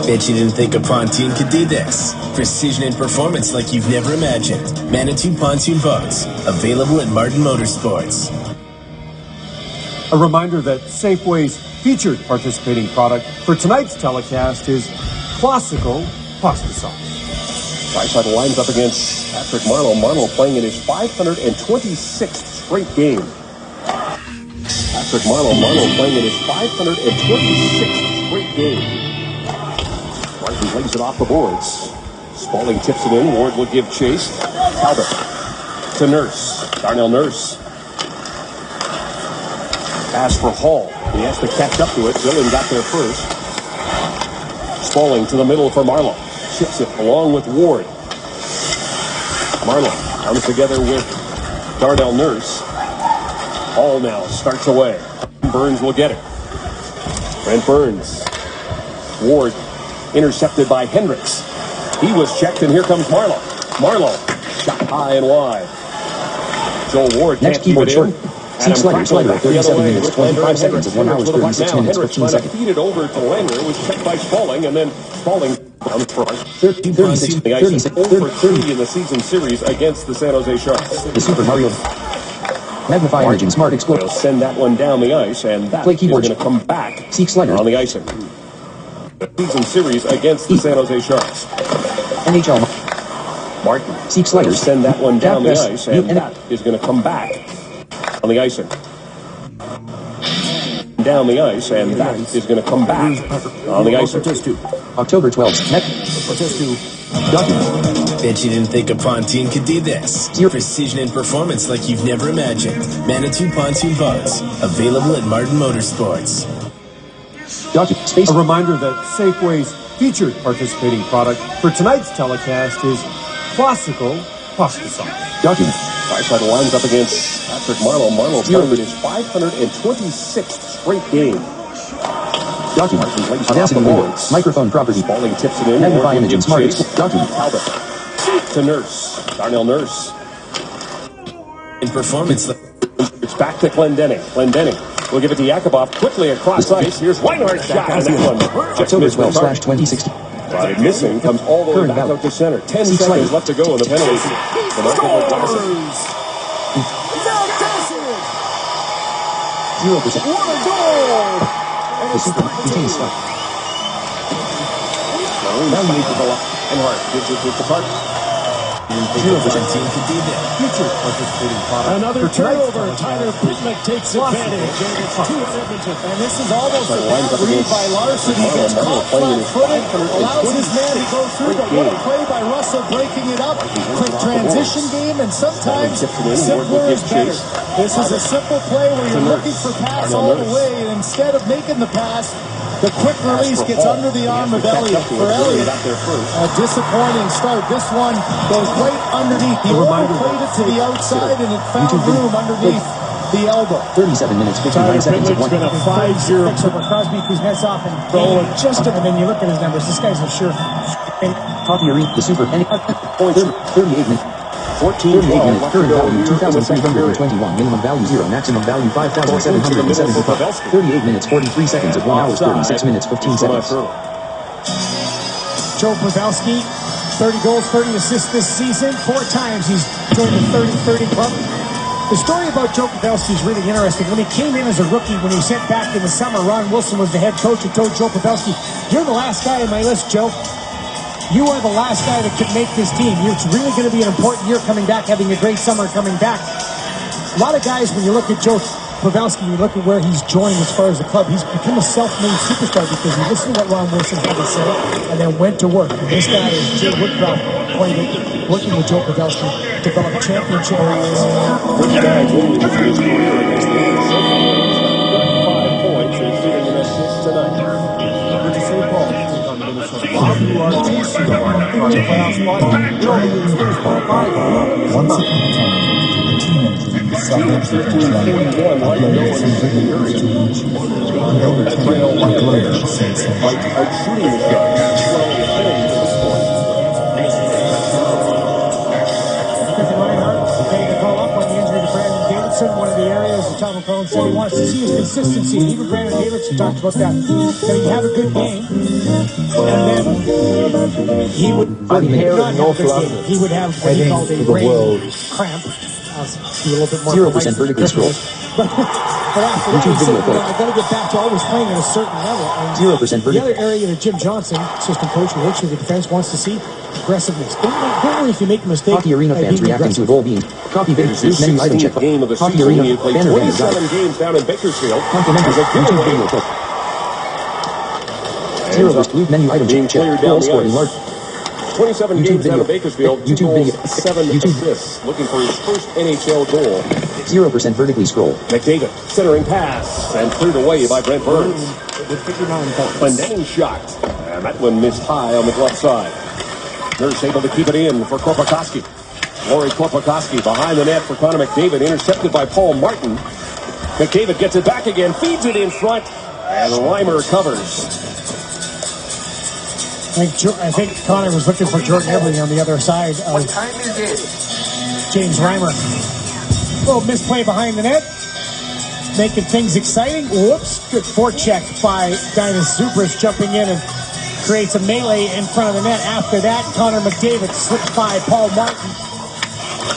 Bet you didn't think a pontoon could do this. Precision and performance like you've never imagined. Manitou Pontoon Boats. Available at Martin Motorsports. A reminder that Safeway's featured participating product for tonight's telecast is Classical Pasta Sauce. Draisaitl lines up against Patrick Marleau. Marleau playing in his 526th straight game. Patrick Marleau playing in his 526th straight game. Martin lays it off the boards. Spaulding tips it in. Ward will give chase. Talbot to Nurse. Darnell Nurse. Pass for Hall. He has to catch up to it. Dillon got there first. Spaulding to the middle for Marleau. Chips it along with Ward. Marleau comes together with Darnell Nurse. Hall now starts away. Burns will get it. Brent Burns. Ward intercepted by Hendricks. He was checked, and here comes Marleau. Marleau shot high and wide. Joel Ward can't keep it in. Seek Slider, 37 minutes, 25 seconds, of 1 hour, 36 minutes, 15 seconds. Feed it over to Langer. It was checked by Spaulding, and then Spaulding down the front. 36 the ice 0 for 3 in the season series against the San Jose Sharks. The Super Mario Magnify Origin Smart Explorer. They'll send that one down the ice, and that is going to come back Seek Slider on the icing. The season series against the San Jose Sharks. NHL Martin Seek Slider. Will send that one down the ice, and that is going to come back on the icing. Down the ice, and that is going to come back on the icing. October 12th. Bet you didn't think a pontoon could do this. Precision and performance like you've never imagined. Manitou Pontoon Boats. Available at Martin Motorsports. A reminder that Safeway's featured participating product for tonight's telecast is Classical Pasta Sauce. Draisaitl lines up against Patrick Marleau. Marleau playing in his 526th straight game. Microphone property. Spaulding tips it in. Magnify Image and Smart Talbot to Nurse. Darnell Nurse. In performance. It's back to Glendening. Glendening will give it to Yakupov quickly across the ice. Here's Reinhardt's shot on that one. October 12/2016. But missing comes all the way back out to center. 10 seconds left to go in the penalty. The Michael Glass. 0%. What a goal! The Super contains stuff. Reinhardt gives it to the puck. Team could do that. Future participating product. Another turnover. Tyler Pitlick takes advantage. And it's 2 Edmonton. And this is almost a bad read by Larson. He gets caught flat-footed, allows his man to go through. But what a play by Russell, breaking it up. Quick transition game, and sometimes simpler is better. This is a simple play where you're looking for pass all the way, and instead of making the pass, the quick release gets under the arm of Elliott. For Elliott, a disappointing start. This one goes right underneath. He overplayed it to the outside, and it found room underneath the elbow. 37 minutes, 59 seconds of 1. Been a 5-0 over Crosby, Kuznetsov, and Kane. Just and then you look at his numbers. This guy's a sure. Hockey Arena, the Super Penny. 38 minutes. 38 minutes, current value 2,321, minimum value 0, maximum value 5,775. 38 minutes, 43 seconds of 1 hour, 36 minutes, 15 seconds. Joe Pavelski, 30 goals, 30 assists this season. 4 times he's joined the 30-30 club. The story about Joe Pavelski is really interesting. When he came in as a rookie, when he was sent back in the summer, Ron Wilson was the head coach and told Joe Pavelski, "You're the last guy on my list, Joe. You are the last guy that could make this team. It's really going to be an important year coming back, having a great summer coming back." A lot of guys, when you look at Joe Pavelski, you look at where he's joined as far as the club, he's become a self-made superstar because he listened to what Ron Wilson had to say and then went to work. And this guy is Jay Woodcroft, working with Joe Pavelski, developed championship habits. This guy only with his career against the Kings so far. He's got 5 points and he's getting an assist tonight. Good to see Paul take on the Minnesota. You are chasing the playoff spot. You don't even finish Paul 5. One second. Team 13-41 right now in the area. That trail right there. Out shooting the shot. That's one of the things at this point. Griffin Reinhart getting a call up on the injury to Brandon Davidson. One of the areas that Tom McClellan said he wants to see is consistency. And even Brandon Davidson talked about that. That he'd have a good game, and then he would not have a good game. He would have what he called a brain cramp. A little bit more 0% vertically scroll. But after that, he said, I've got to get back to always playing at a certain level. And 0% vertical. The other area that Jim Johnson, assistant coach who works with the defense, wants to see aggressiveness. Don't worry if you make a mistake. Hockey Arena fans reacting to a goal being copy Bakersfield menu item check. Game of the Hockey season. Arena He played banner 27 games down in Bakersfield. Complimentary YouTube video clip. 0 blue menu item check. Goal scored in large. 27 YouTube games video. down in Bakersfield, 2 YouTube goals, video. 7 assists, looking for his first NHL goal. 0% vertically scroll. McDavid, centering pass, and cleared away by Brent Burns. Clendening shot, and that one missed high on the glove side. Nurse able to keep it in for Korpikoski. Lori Korpikoski behind the net for Connor McDavid, intercepted by Paul Martin. McDavid gets it back again, feeds it in front, and Reimer covers. I think Connor was looking for Jordan Eberle on the other side of James Reimer. Little misplay behind the net, making things exciting. Whoops, good forecheck by Dinas Zubris, jumping in and creates a melee in front of the net. After that, Connor McDavid slips by Paul Martin.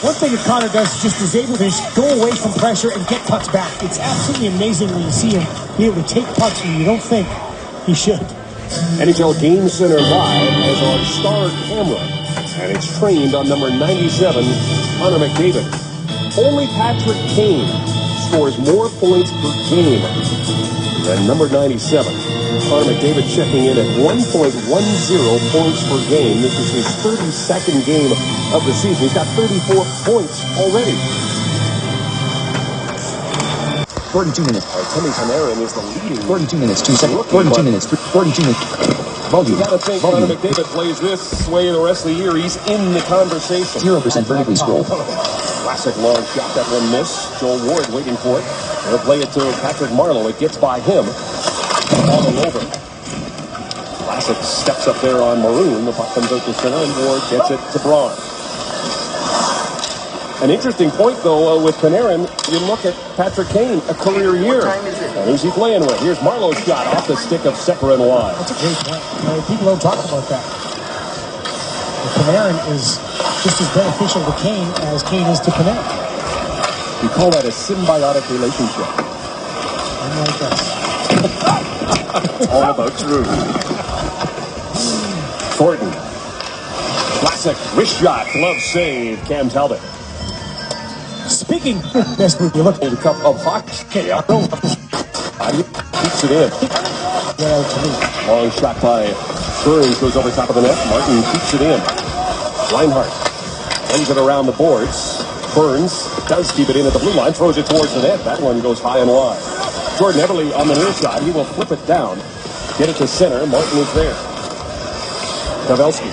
One thing that Connor does is just is able to just go away from pressure and get pucks back. It's absolutely amazing when you see him be able to take pucks when you don't think he should. NHL Game Center Live has our star camera, and it's trained on number 97, Connor McDavid. Only Patrick Kane scores more points per game than number 97. Connor McDavid checking in at 1.10 points per game. This is his 32nd game of the season. He's got 34 points already. 42 minutes. Timmy Panarin is the leading. 42 minutes, 2 seconds. 42 minutes, 42 minutes. Volume. You gotta think Connor McDavid plays this way the rest of the year. He's in the conversation. 0% vertically scroll. Classic long shot. That one missed. Joel Ward waiting for it. They'll play it to Patrick Marleau. It gets by him. Falling over. Classic steps up there on Maroon. The puck comes out to center, and Ward gets it to Braun. An interesting point, though, with Panarin, you look at Patrick Kane, a career year. And who's he playing with? Here's Marleau's shot off the stick of Sekera and wide. That's a great point. People don't talk about that. Panarin is just as beneficial to Kane as Kane is to Panarin. You call that a symbiotic relationship. Unlike us. All about true. Thornton. Classic classic wrist shot, glove save, Cam Talbot. Speaking, best movie, look The cup of hockey. Keeps it in. Long shot by Burns, goes over top of the net. Martin keeps it in. Reinhardt plays it around the boards. Burns does keep it in at the blue line, throws it towards the net. That one goes high and wide. Jordan Everly on the near shot. He will flip it down. Get it to center. Martin is there. Pavelski.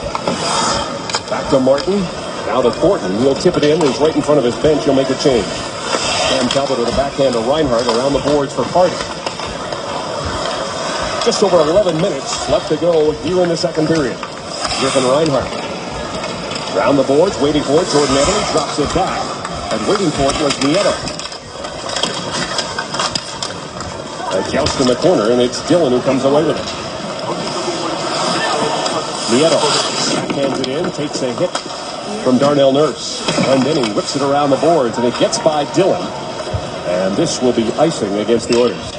Back to Martin. Now to Thornton. He'll tip it in. He's right in front of his bench. He'll make a change. Cam Talbot with a backhand to Reinhardt around the boards for Party. Just over 11 minutes left to go here in the second period. Griffin Reinhardt. Around the boards, waiting for it. Jordan Everly drops it back. And waiting for it was Nieto. A joust in the corner, and it's Dillon who comes away with it. Nieto backhands it in, takes a hit from Darnell Nurse. And then he whips it around the boards, and it gets by Dillon. And this will be icing against the Oilers.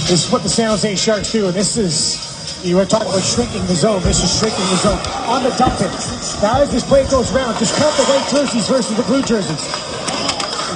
This is what the San Jose Sharks do, and this is, you were talking about shrinking the zone. This is shrinking the zone on the dump it. Now as this play goes around, just count the white jerseys versus the blue jerseys.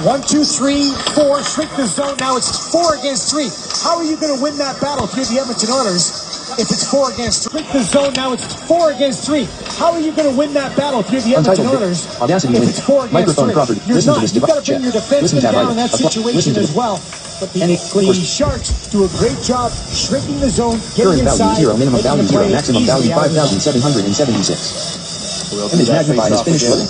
1, 2, 3, 4, shrink the zone. Now it's 4 against 3. How are you going to win that battle if you're the Edmonton Oilers? If it's 4 against 3, shrink the zone. Now it's 4 against 3. How are you going to win that battle if you're the Edmonton Oilers? If it's 4 against 3, you're not. You've got to bring your defenseman down in that situation as well. But the Sharks do a great job shrinking the zone, getting inside. Current value 0, minimum value 0, maximum value 5,776. Image magnified is finished loading.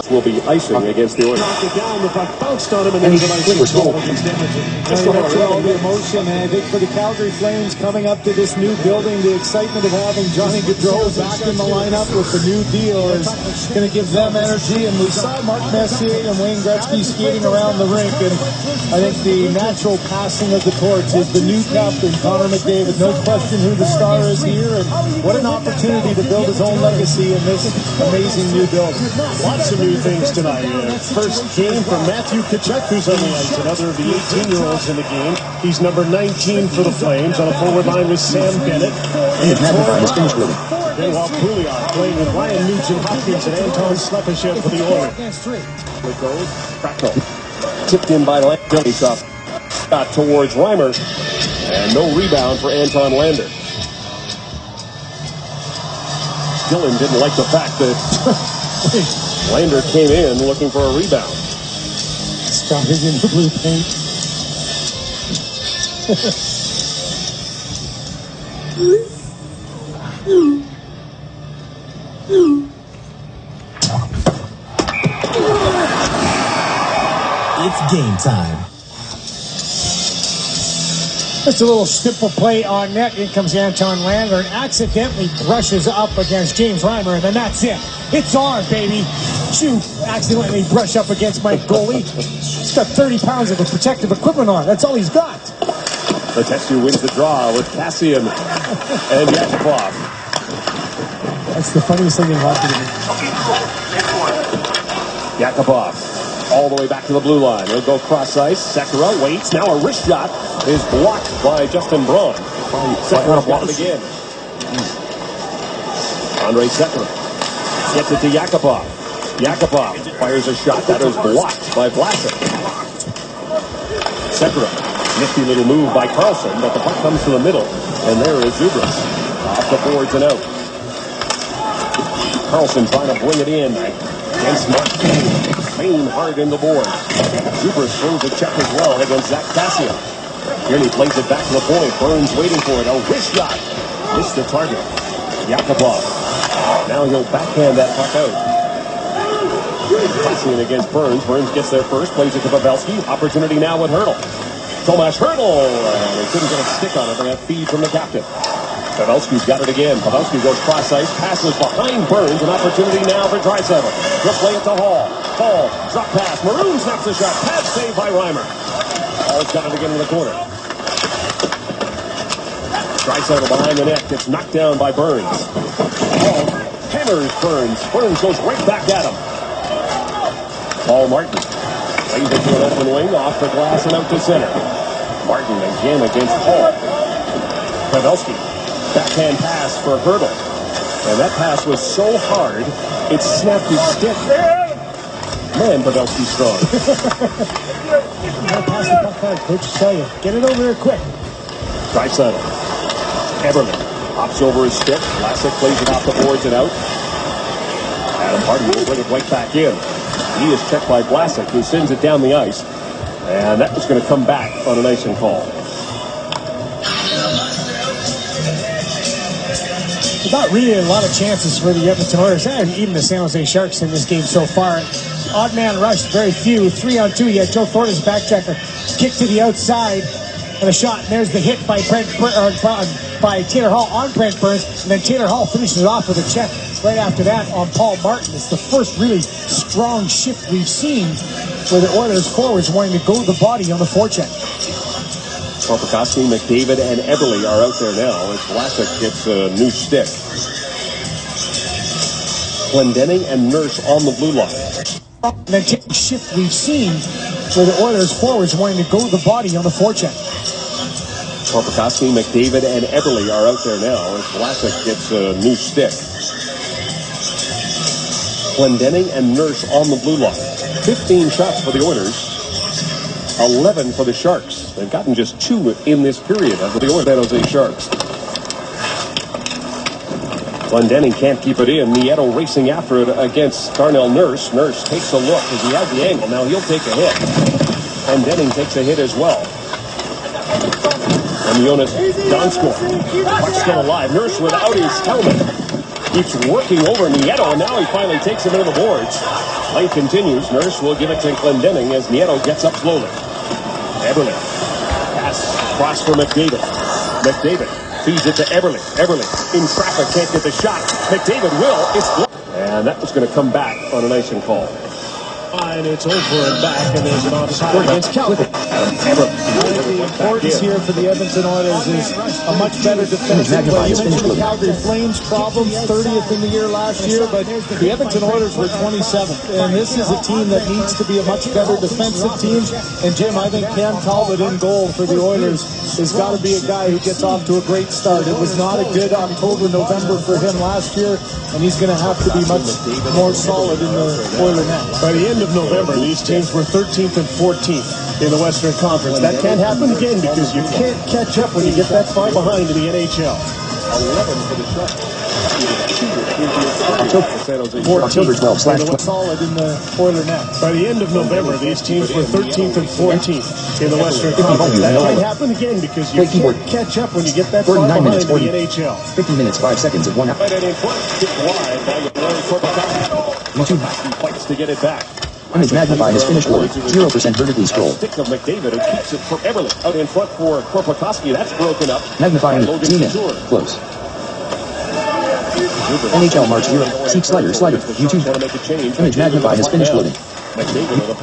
Will be icing against the Oilers. Knocked it down, the puck bounced on him, and then he's an icing goal against Edmonton. Just all the emotion, and I think for the Calgary Flames coming up to this new building, the excitement of having Johnny Gaudreau back in the lineup with the new deal is going to give them energy. And we saw Mark Messier and Wayne Gretzky skating around the rink, and I think the natural passing of the torch is the new captain, Connor McDavid. No question who the star is here, and what an opportunity to build his own legacy in this amazing new building. Lots of new things tonight. First game for Matthew Tkachuk, who's on the ice. Another of the 18-year-olds in the game. He's number 19 for the Flames. On the forward line with Sam Bennett. Image magnified is finished loading. Benoit Pouliot playing with Ryan Nugent-Hopkins and Anton Slepyshev for the Oilers. It goes. Crackle. Tipped in by Lander. Shot towards Reimer. And no rebound for Anton Lander. Dillon didn't like the fact that Lander came in looking for a rebound. Started in the blue paint. It's game time. It's a little simple play on net. In comes Anton Lander and accidentally brushes up against James Reimer, and then that's it. It's on, baby. Shoot, accidentally brush up against my goalie. He's got 30 pounds of protective equipment on. That's all he's got. Letestu wins the draw with Cassian and Yakupov. That's the funniest thing in hockey to me. Yakupov all the way back to the blue line. He'll go cross ice. Sekera waits. Now a wrist shot is blocked by Justin Braun. Sekera blocked again. Andre Sekera gets it to Yakupov. Yakupov fires a shot that is blocked by Vlasic. Sekera, nifty little move by Carlson, but the puck comes to the middle, and there is Zubras off the boards and out. Carlson trying to bring it in against Mark Main hard in the board. Zubras throws a check as well against Zach Cassian. Here he plays it back to the point. Burns waiting for it. A wrist shot. Missed the target. Yakupov. Now he'll backhand that puck out. Cassian against Burns. Burns gets there first. Plays it to Pavelski. Opportunity now with Hurdle. Tomas Hurdle. And they couldn't get a stick on it on that feed from the captain. Pavelski's got it again. Pavelski goes cross ice. Passes behind Burns. An opportunity now for Draisaitl. He'll play it to Hall. Hall. Drop pass. Maroon snaps the shot. Pass saved by Reimer. Hall's got it again in the corner. Draisaitl behind the net. Gets knocked down by Burns. Hall hammers Burns. Burns goes right back at him. Paul Martin plays it to an open wing. Off the glass and out to center. Martin again against Hall. Pavelski. Backhand pass for Hurdle. And that pass was so hard, it snapped his stick. Man, Pavelski's strong. Pass the puck hard, coach. Tell you, get it over there quick. Draisaitl. Everman hops over his stick. Vlasic plays it off the boards and out. Adam Hardy will bring it right back in. He is checked by Vlasic, who sends it down the ice. And that was going to come back on an icing call. Not really a lot of chances for the Edmonton Oilers and even the San Jose Sharks in this game so far. Odd man rush, very few. 3-on-2. You had Joe Thornton's backchecker. Kick to the outside and a shot. And there's the hit by by Taylor Hall on Brent Burns. And then Taylor Hall finishes it off with a check right after that on Paul Martin. It's the first really strong shift we've seen where the Oilers forwards wanting to go to the body on the forecheck. Korpikoski, McDavid, and Eberle are out there now as Vlasic gets a new stick. Glendening and Nurse on the blue line. And then shift we've seen where the Oilers forwards wanting to go to the body on the forecheck. Korpikoski, McDavid, and Eberle are out there now as Vlasic gets a new stick. Glendening and Nurse on the blue line. 15 shots for the Oilers. 11 for the Sharks. They've gotten just 2 in this period of the San Jose Sharks. Glendening can't keep it in. Nieto racing after it against Darnell Nurse. Nurse takes a look as he has the angle. Now he'll take a hit. Glendening takes a hit as well. And Jonas Donskoy. Puck still alive. Nurse without his helmet. Keeps working over Nieto, and now he finally takes him into the boards. Play continues. Nurse will give it to Glendening as Nieto gets up slowly. Eberle. Pass cross for McDavid. McDavid feeds it to Eberle. Eberle in traffic, can't get the shot. McDavid will. It's blocked. And that was going to come back on an icing call. And it's over and back, and there's an offside against Calgary. The importance here for the Edmonton Oilers is a much better defensive play. You mentioned the Calgary Flames problems, 30th in the year last year, but the Edmonton Oilers were 27th. And this is a team that needs to be a much better defensive team. And Jim, I think Cam Talbot in goal for the Oilers has got to be a guy who gets off to a great start. It was not a good October, November for him last year, and he's going to have to be much more solid in the Oiler net. By the end of November, these teams were 13th and 14th in the Western Conference. That can't happen again because you can't catch up when you get that far behind in the NHL. 11 for the Sharks. October 12 / solid in the Oiler net. By the end of November, these teams were 13th and 14th in the Western Conference. That can't happen again because you can't catch up when you get that far behind in the NHL. 50 minutes, 5 seconds of 1 hour. Right in front, kicked wide by Larry Korpikoski. He fights to get it back. Image magnify has finished loading. 0% vertically scroll. Stick of McDavid who keeps it for Eberle. Out in front for Korpikoski. That's broken up. Magnifying zoom in. Close. NHL March 0. Seek slider. YouTube. Image magnify has finished loading.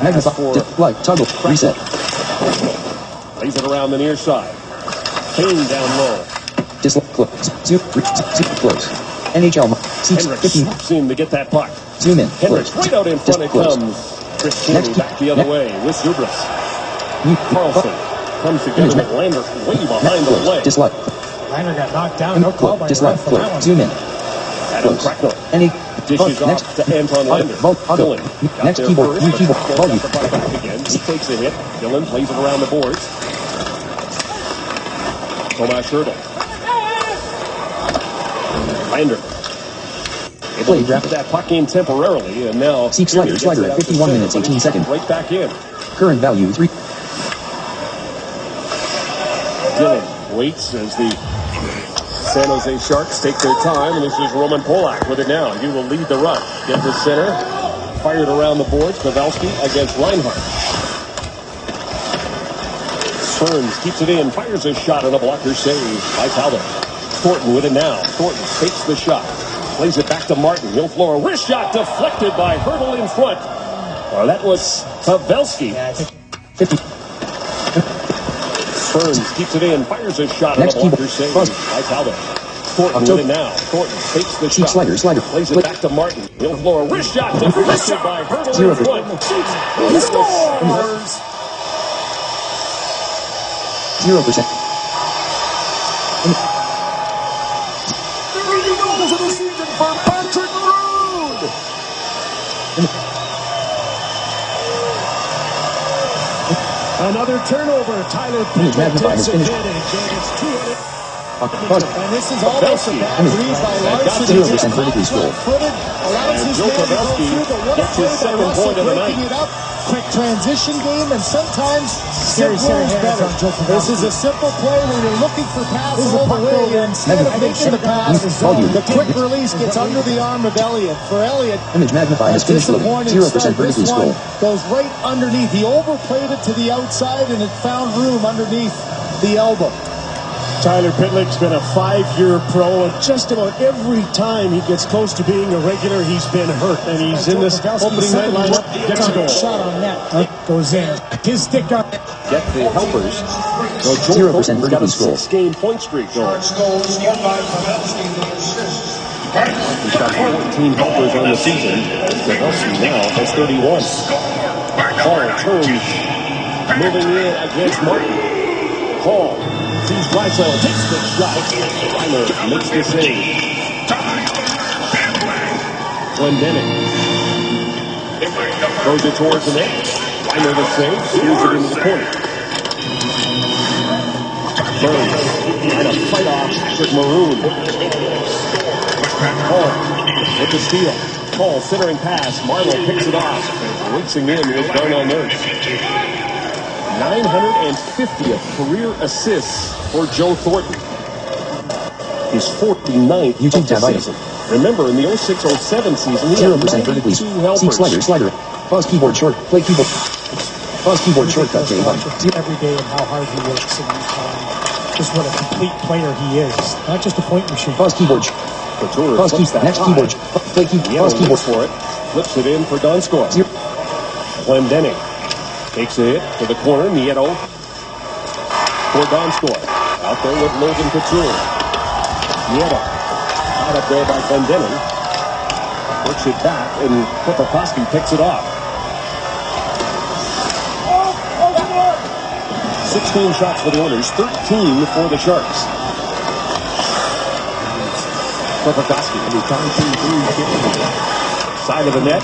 Magnify. Light. Toggle. Reset. Plays it around the near side. Kane down low. Close. Zoom. Close. NHL March. Seeks 15. Swoops in to get that puck. Zoom in. Hendricks right out in front. It comes. Chris Kenny back the other way with Zubras. Carlson comes together with Lander way behind the play. Dislike. Lander got knocked down. No call by dislike. Zoom in. Adam Cracknell. Any dishes off to Anton Lander. Dylan. Next keyboard. New keyboard. Volume. Back again. He takes a hit. Dylan plays it around the boards. Tomas Hurdle. Lander. Play draft. That puck in temporarily, and now seek slider at 51 minutes 18 seconds. Right back in. Current value 3. Dylan waits as the San Jose Sharks take their time, and this is Roman Polak with it now. He will lead the rush. Get to center. Fired around the boards. Pavelski against Reinhart. Burns keeps it in. Fires a shot and a blocker save by Talbot. Thornton with it now. Thornton fakes the shot. Plays it back to Martin. He'll floor a wrist shot deflected by Hurdle in front. Well, that was Pavelski. 50. Burns keeps it in. Fires a shot and a blocker save by Talbot. Thornton with it now. Thornton fakes the shot. Slider. Plays it back to Martin. He'll floor a wrist shot deflected by Hurdle in front. He scores! 0%. goals of the season for Patrick Maroon. Another turnover. Tyler Pitlick takes advantage, and it's 2-2. And this is almost a bad read by Larson. 0% vertically score. Allows his man to go through, but what a play by Russell, breaking it up. Quick transition game, and sometimes simple is better. This is a simple play when you're looking for pass all the way. Instead of making the pass, the quick release gets under the arm of Elliott. For Elliott, Image magnified as finished loading. 0% vertically score. Goes right underneath. He overplayed it to the outside, and it found room underneath the elbow. Tyler Pitlick's been a 5-year pro, and just about every time he gets close to being a regular, he's been hurt. And he's in this opening night lineup. Gets a goal. Shot on net. Goes in. His stick up. Get the helpers. 0% vertically score. 6-game point streak going. He's got 14 helpers on the season. Pavelski now has 31. Hall turns. Moving in against Martin. Hall. Sees Drysdale, takes the shot. Tyler makes the save. Glendening throws it towards the net. Tyler the save, screws it into the corner. Burns trying to fight off Patrick Maroon. Hall with the steal. Hall centering pass. Marlowe picks it off. Racing in with Darnell Nurse. 950th career assists for Joe Thornton. His 49th of the season. Remember, in the 06-07 season, he had vertically 92 helpers. Slider. Pause keyboard short. Play keyboard. Pause keyboard shortcut. Every day and how hard he works, and just what a complete player he is. Not just a point machine. Pause keyboard. Pause keyboard. Next keyboard. Play keyboard. Pause keyboard for it. Flips it in for Donskoy. Glendening takes a hit to the corner. Nieto for Donskoy. Out there with Logan Couture. Nieto out up there by Glendening. Works it back, and Kopakoski picks it off. 16 shots for the Oilers, 13 for the Sharks. Kopakoski, side of the net,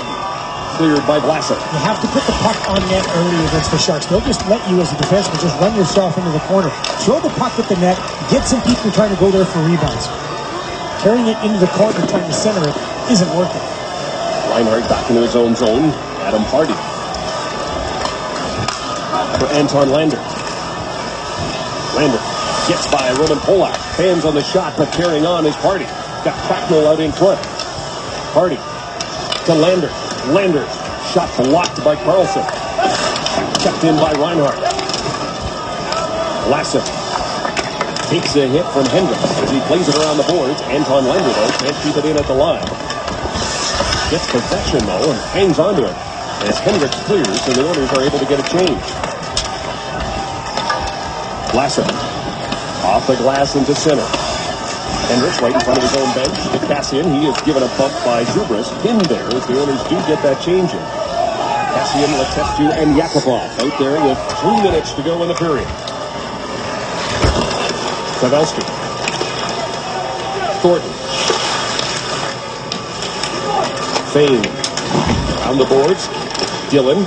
cleared by Vlasic. You have to put the puck on net early against the Sharks. They'll just let you as a defenseman just run yourself into the corner. Throw the puck at the net, get some people trying to go there for rebounds. Carrying it into the corner, trying to center it, isn't working. Reinhardt back into his own zone. Adam Hardy. For Anton Lander. Lander gets by Roman Polak. Fans on the shot, but carrying on is Hardy. Got Cracknell out in front. Hardy to Lander. Lander, shot blocked by Carlson. Kept in by Reinhardt. Vlasic takes a hit from Hendricks as he plays it around the boards. Anton Lander, though, can't keep it in at the line. Gets possession, though, and hangs on to it as Hendricks clears, and the Oilers are able to get a change. Vlasic off the glass into center. Hendricks right in front of his own bench. To Cassian, he is given a bump by Zubris. Pinned there as the Oilers do get that change in. Cassian, Letestu, and Yakupov out there with 3 minutes to go in the period. Pavelski. Thornton. Fane. Around the boards. Dillon.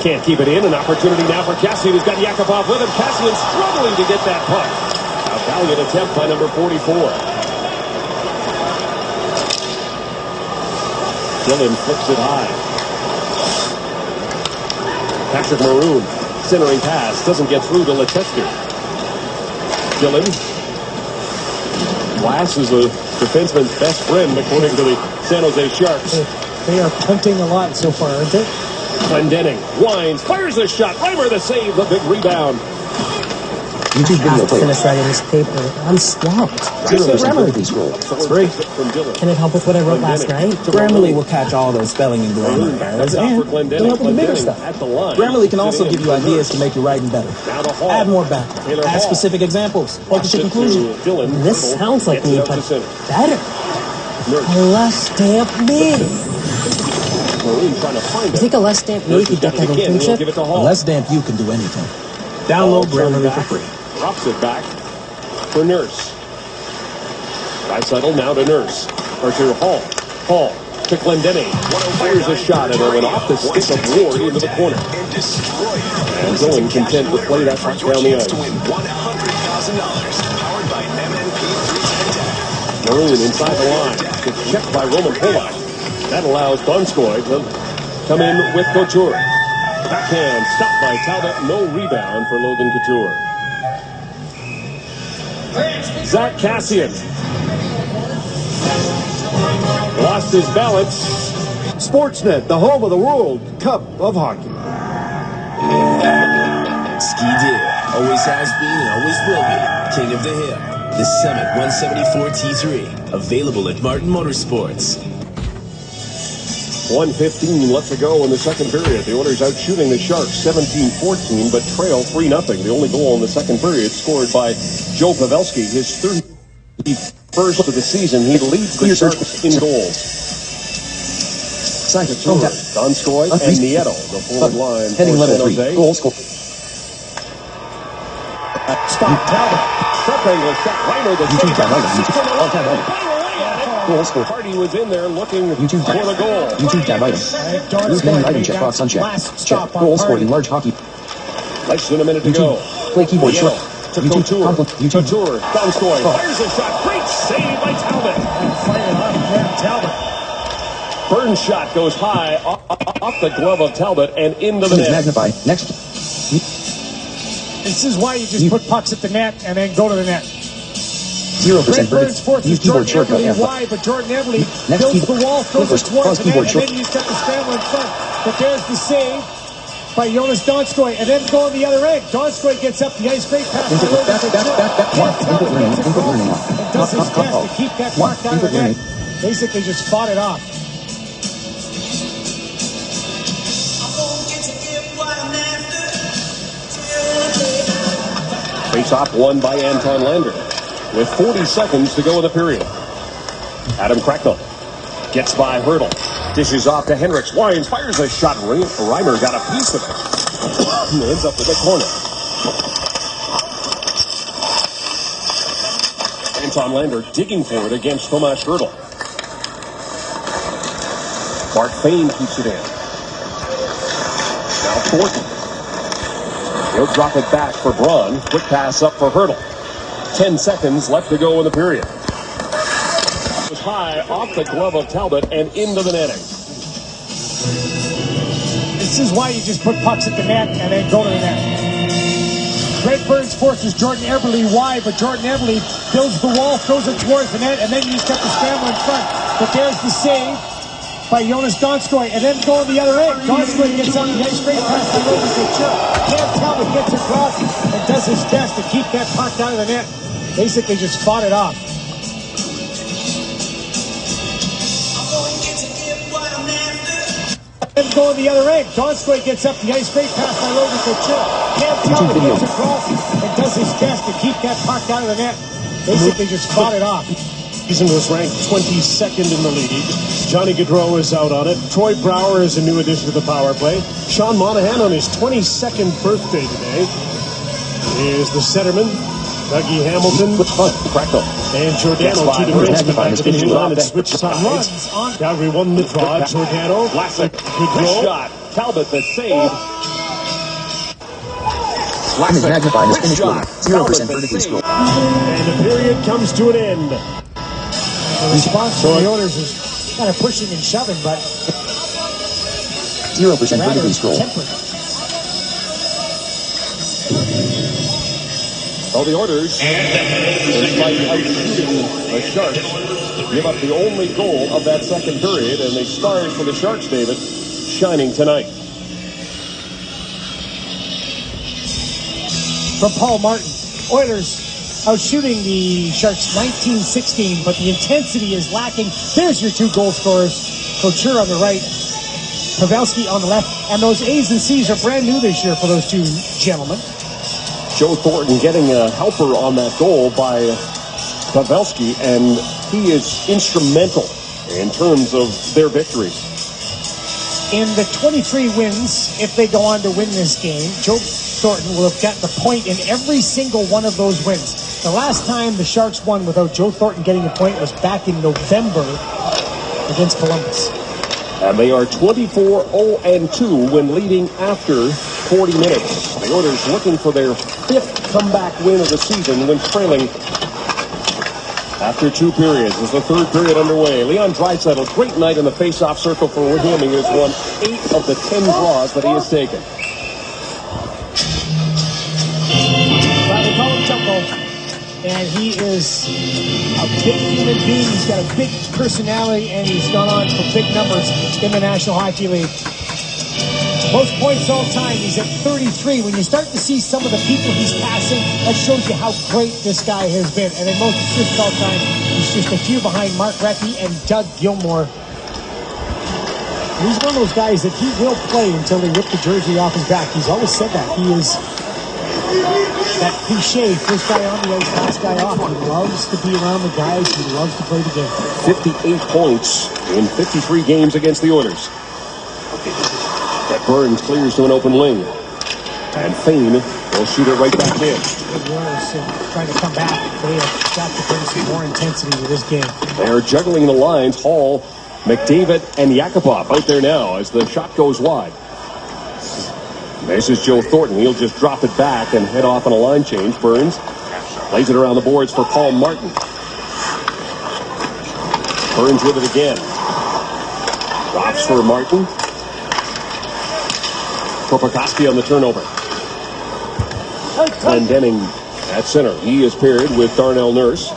Can't keep it in. An opportunity now for Cassian. He's got Yakupov with him. Cassian struggling to get that puck. A valiant attempt by number 44. Dillon flips it high. Patrick Maroon, centering pass, doesn't get through to Letestu. Dillon. Glass is the defenseman's best friend, according to the San Jose Sharks. They are punting a lot so far, aren't they? Glendening winds, fires a shot. Reimer the save, the big rebound. YouTube video player. Finish writing this paper. I'm swamped. 0% vertically score. Free. Can it help with what I wrote last night? Grammarly will catch all those spelling and grammar errors and it'll help with the bigger stuff. Grammarly can also give you ideas to make your writing better. Add more background. Add specific examples. Focus your conclusion. This sounds like me, but better. Less stamp me. You think a less stamp me could get that internship? A less stamp you can do anything. Download Grammarly for free. Drops it back for Nurse. Draisaitl now to Nurse. Or to Hall. Hall to Glendening. Fires a shot and it went off the stick of Ward into the corner. And going content to play that puck down the ice. Maroon inside the line. It's checked by Roman Polak. That allows Donskoy to come in with Couture. Backhand stopped by Talbot. No rebound for Logan Couture. Zach Kassian lost his balance. Sportsnet, the home of the World Cup of Hockey. Ski-Doo always has been and always will be King of the Hill. The Summit 174 T3, available at Martin Motorsports. 1:15 left to go in the second period. The Oilers out shooting the Sharks 17-14, but trail 3-0. The only goal in the second period scored by Joe Pavelski, his 31st of the season. He leads the Sharks in goals. Couture, Donskoy, and Nieto, the forward line Heading for San level 3. Jose. Goal score. Stop Talbot. Sharp angle shot. Reimer the save. Goal score. Hardy was in there looking for the goal. YouTube tab item. Use main item checkbox unchecked. Check. Goal scored in large hockey. Less than a minute to go. Play keyboard short. To Couture. Couture. Donskoy fires a shot. Great save by Talbot. Fired off there, Talbot. Burns shot goes high off the glove of Talbot and into the net. Magnify. Next. This is why you just put pucks at the net and then go to the net. 0% Burns forces Jordan Eberle wide, but Jordan Eberle builds the wall, throws it towards the net, and then he's got the scramble in front. But there's the save by Jonas Donskoy, and then go on the other end. Donskoy gets up the ice, great pass. Input learning. And does his best to keep that puck out of the net. Basically just fought it off. Face-off won by Anton Lander with 40 seconds to go in the period. Adam Cracknell gets by Hurdle. Dishes off to Hendricks. Wines fires a shot. Reimer got a piece of it. Ends up with the corner. Anton Lander digging for it against Tomas Hurdle. Mark Fane keeps it in. Now Thornton. He'll drop it back for Braun. Quick pass up for Hurdle. 10 seconds left to go in the period. It was high off the glove of Talbot and into the netting. This is why you just put pucks at the net and then go to the net. Greg Burns forces Jordan Eberle wide, but Jordan Eberle builds the wall, throws it towards the net, and then he's got the scramble in front. But there's the save by Jonas Donskoy, and then go on the other end. Donskoy gets up the ice, great pass to Logan Couture. Cam Talbot gets across and does his best to keep that puck out of the net. Basically just fought it off. Then go on the other end. Donskoy gets up the ice, great pass by Logan Couture. Cam Talbot gets across and does his best to keep that puck out of the net. Basically just fought it off. Season was ranked 22nd in the league. Johnny Gaudreau is out on it. Troy Brouwer is a new addition to the power play. Sean Monahan on his 22nd birthday today is the centerman. Dougie Hamilton. And Giordano to the finish line and switch sides. Calgary won the draw. Giordano. Classic. Good shot. Talbot the save. Image magnified is finished with 0% vertically scroll. And the period comes to an end. The response from the Oilers is kind of pushing and shoving, but 0% vertically scroll. Well, the Oilers, despite outshooting the Sharks, give up the only goal of that second period, and they start for the Sharks, David, shining tonight. From Paul Martin, Oilers outshooting the Sharks 19-16, but the intensity is lacking. There's your two goal scorers. Couture on the right, Pavelski on the left, and those A's and C's are brand new this year for those two gentlemen. Joe Thornton getting a helper on that goal by Pavelski, and he is instrumental in terms of their victories. In the 23 wins, if they go on to win this game, Joe Thornton will have gotten a point in every single one of those wins. The last time the Sharks won without Joe Thornton getting a point was back in November against Columbus. And they are 24-0-2 when leading after 40 minutes. The Oilers looking for their 5th comeback win of the season when trailing after 2 periods. As the 3rd period underway, Leon Draisaitl, great night in the face-off circle for him. He has won 8 of the 10 draws that he has taken. Well, they call him Jumbo. And he is a big human being. He's got a big personality, and he's gone on for big numbers in the National Hockey League. Most points all time, he's at 33. When you start to see some of the people he's passing, that shows you how great this guy has been. And in most assists all time, he's just a few behind Mark Recchi and Doug Gilmour. He's one of those guys that he will play until they rip the jersey off his back. He's always said that. He is that cliche, first guy on the ice, last guy off. He loves to be around the guys. He loves to play the game. 58 points in 53 games against the Oilers. That Burns clears to an open lane. And Fane will shoot it right back in. The Oilers trying to come back. They have got to bring some more intensity to this game. They are juggling the lines. Hall, McDavid, and Yakupov out there now as the shot goes wide. This is Joe Thornton. He'll just drop it back and head off on a line change. Burns lays it around the boards for Paul Martin. Burns with it again. Drops for Martin. Korpikoski on the turnover. Glendening at center. He is paired with Darnell Nurse.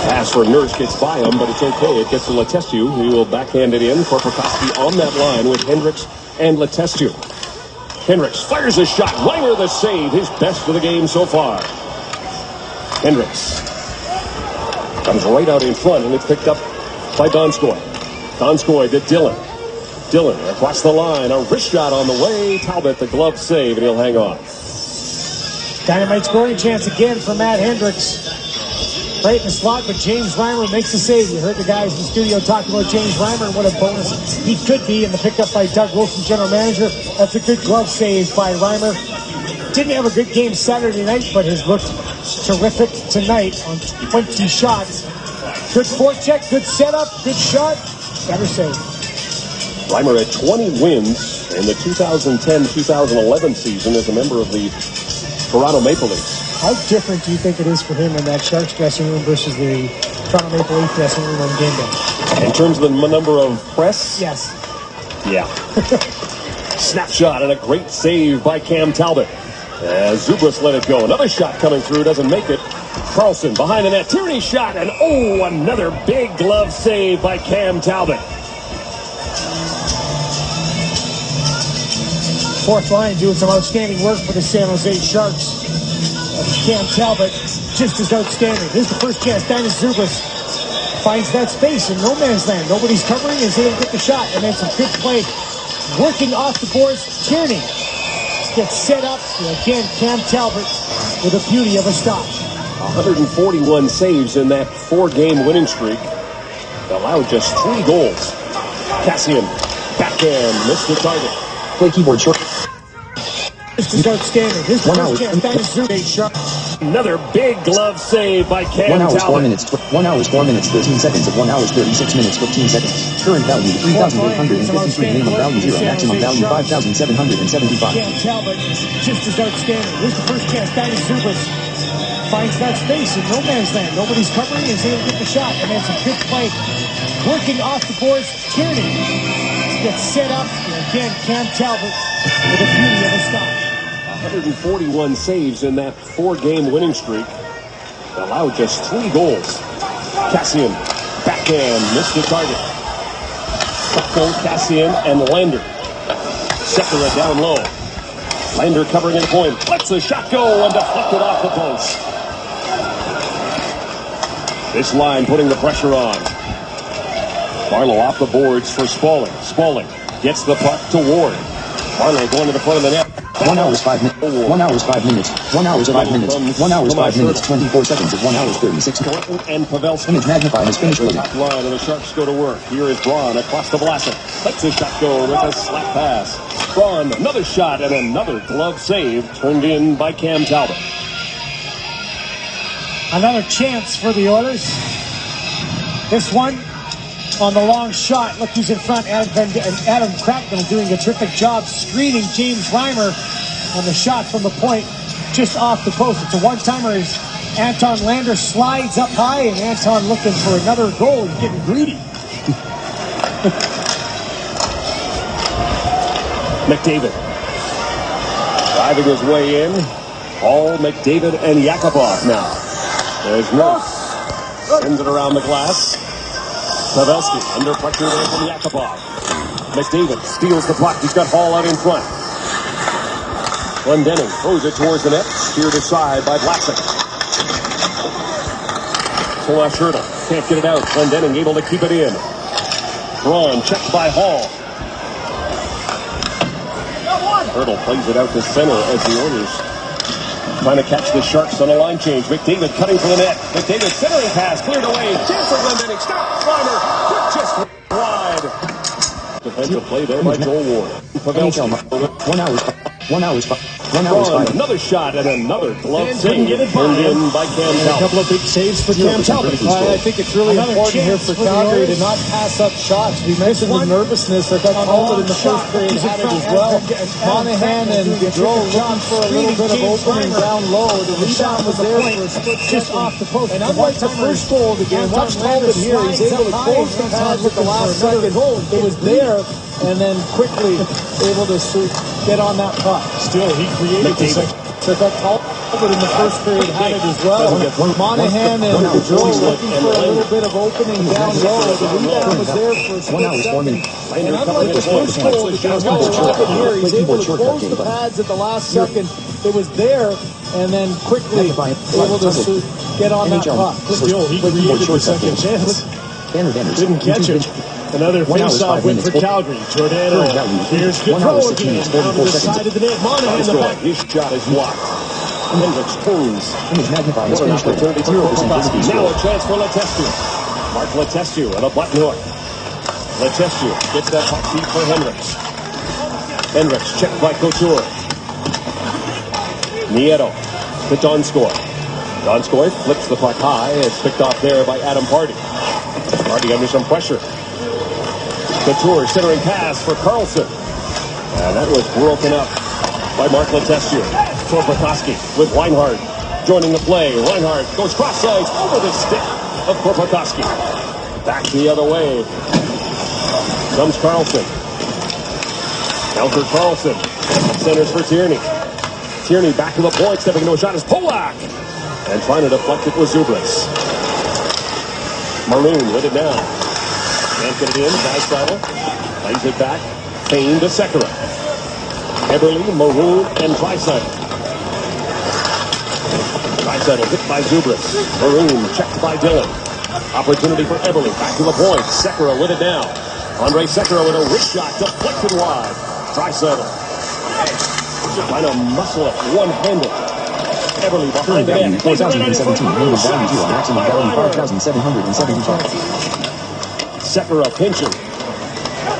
Pass for Nurse gets by him, but it's okay. It gets to Letestu. He will backhand it in. Korpikoski on that line with Hendricks and Letestu. Hendricks fires a shot. Reimer the save. His best of the game so far. Hendricks comes right out in front, and it's picked up by Donskoy. Donskoy to Dillon. Dillon across the line. A wrist shot on the way. Talbot the glove save, and he'll hang on. Dynamite scoring chance again for Matt Hendricks. Right in the slot, but James Reimer makes the save. You heard the guys in the studio talking about James Reimer and what a bonus he could be in the pickup by Doug Wilson, general manager. That's a good glove save by Reimer. Didn't have a good game Saturday night, but has looked terrific tonight on 20 shots. Good forecheck, good setup, good shot. Better save. Reimer had 20 wins in the 2010-2011 season as a member of the Toronto Maple Leafs. How different do you think it is for him in that Sharks dressing room versus the Toronto Maple Leaf dressing room on game day? In terms of the number of press? Yes. Yeah. Snapshot and a great save by Cam Talbot. As Zubras let it go. Another shot coming through, doesn't make it. Carlson behind the net. Tierney shot, and another big glove save by Cam Talbot. Fourth line doing some outstanding work for the San Jose Sharks. Cam Talbot just as outstanding. Here's the first chance. Dennis Zubas finds that space in no man's land. Nobody's covering. He's able to get the shot. And then some good play. Working off the boards. Tierney gets set up. And again, Cam Talbot with a beauty of a stop. 141 saves in that 4-game winning streak. Allowed just 3 goals. Cassian, backhand, missed the target. Play keyboard short. This is outstanding. This is first chance. Dennis Zubas. Another big glove save by Cam 1 hour, Talbot. 4 minutes. 1 hour, 4 minutes, 13 seconds of 1 hour, 36 minutes, 15 seconds. Current value, 3,853. Minimum value, 0. Maximum value, 5,775. Cam Talbot, just as outstanding. Here's the first chance. Dennis Zubas finds that space in no man's land. Nobody's covering. He's able to get the shot. And then some good play. Working off the boards. Tierney gets set up. And again, Cam Talbot with a beauty of a stop. 141 saves in that 4-game winning streak. Allowed just 3 goals. Cassian, backhand, missed the target. Buckle, Cassian, and Lander. Sekera down low. Lander covering in point. Lets the shot go and deflected off the post. This line putting the pressure on. Barlow off the boards for Spaulding. Spaulding gets the puck to Ward. Barlow going to the front of the net. 1 hour, 5 minutes. 1 hour, 5 minutes. 1 hour, 5 minutes. 1 hour, 5 minutes. 24 seconds of 1 hour, 36. Thornton and Pavelski. Image magnified has finished the top line, and the Sharks go to work. Here is Braun across the Vlasic. Lets his shot go with a slap pass. Braun, another shot and another glove save turned in by Cam Talbot. Another chance for the Oilers. This one on the long shot. Look who's in front. Adam Cracknell doing a terrific job screening James Reimer on the shot from the point just off the post. It's a one-timer as Anton Lander slides up high, and Anton looking for another goal and getting greedy. McDavid driving his way in. All McDavid and Yakupov now. There's Nurse. Sends it around the glass. Pavelski under pressure there from Yakupov. McDavid steals the puck. He's got Hall out in front. Glendening throws it towards the net. Steered aside by Vlasic. Tomas Hertl can't get it out. Glendening able to keep it in. Braun checked by Hall. Hertl plays it out to center as the Oilers trying to catch the Sharks on a line change. McDavid cutting for the net. McDavid centering pass, cleared away. Chance for Glendening. Stop. Reimer just wide. Defensive play there by Joel Ward. Pavelski. 1 hour. Another shot and another glove save turned in by Cam Talbot. A couple of big saves for Cam Talbot. I think it's really important here for Calgary to not pass up shots. We mentioned the nervousness that Talbot in the first period had it as well. Monahan and Gaudreau looking for a little bit of opening down low. The rebound was there for a split just off the post. And unlike the first goal of the game, watch Talbot here. He's able to close the pads at the last second. It was there, and then quickly able to get on that puck. Still, he created the second. So that Talbot in the first period had it as well. Monahan and Gaudreau looking for a little bit of opening down low. The rebound was there for a split second. And unlike the first goal, the Talbot here, he's able to close the pads at the last second. It was there, and then quickly able to get on that puck. Still, he created the second chance. Didn't catch it. Another face-off win for Calgary. Giordano. Here's Gaudreau again. Down to the side of the net. Monahan in the back. His shot is blocked. Hendricks turns. Magnifies. What an opportunity for Kopakoski. Now a chance for Letestu. Mark Letestu at a button hook. Letestu gets that hot feed for Hendricks. Hendricks checked by Couture. Nieto to Donskoy. Donskoy flips the puck high. It's picked off there by Adam Hardy. Hardy under some pressure. Couture centering pass for Carlson. And that was broken up by Mark Letestu. Kopakoski with Reinhart joining the play. Reinhart goes cross sides over the stick of Kopakoski. Back the other way comes Carlson. Counter Carlson. Centers for Tierney. Tierney back to the point. Stepping into a shot is Polak. And trying to deflect it was Zubris. Maroon with it now. Can't get it in. Draisaitl lays it back. Payne to Sekera. Eberle, Maroon, and Draisaitl. Draisaitl hit by Zubris. Maroon checked by Dillon. Opportunity for Eberle. Back to the point. Sekera with it now. Andre Sekera with a wrist shot deflected wide. Draisaitl trying to muscle it one-handed. Eberle behind the net. 4,017. Minimum value 0. Maximum value 5,775. Sekera pinching.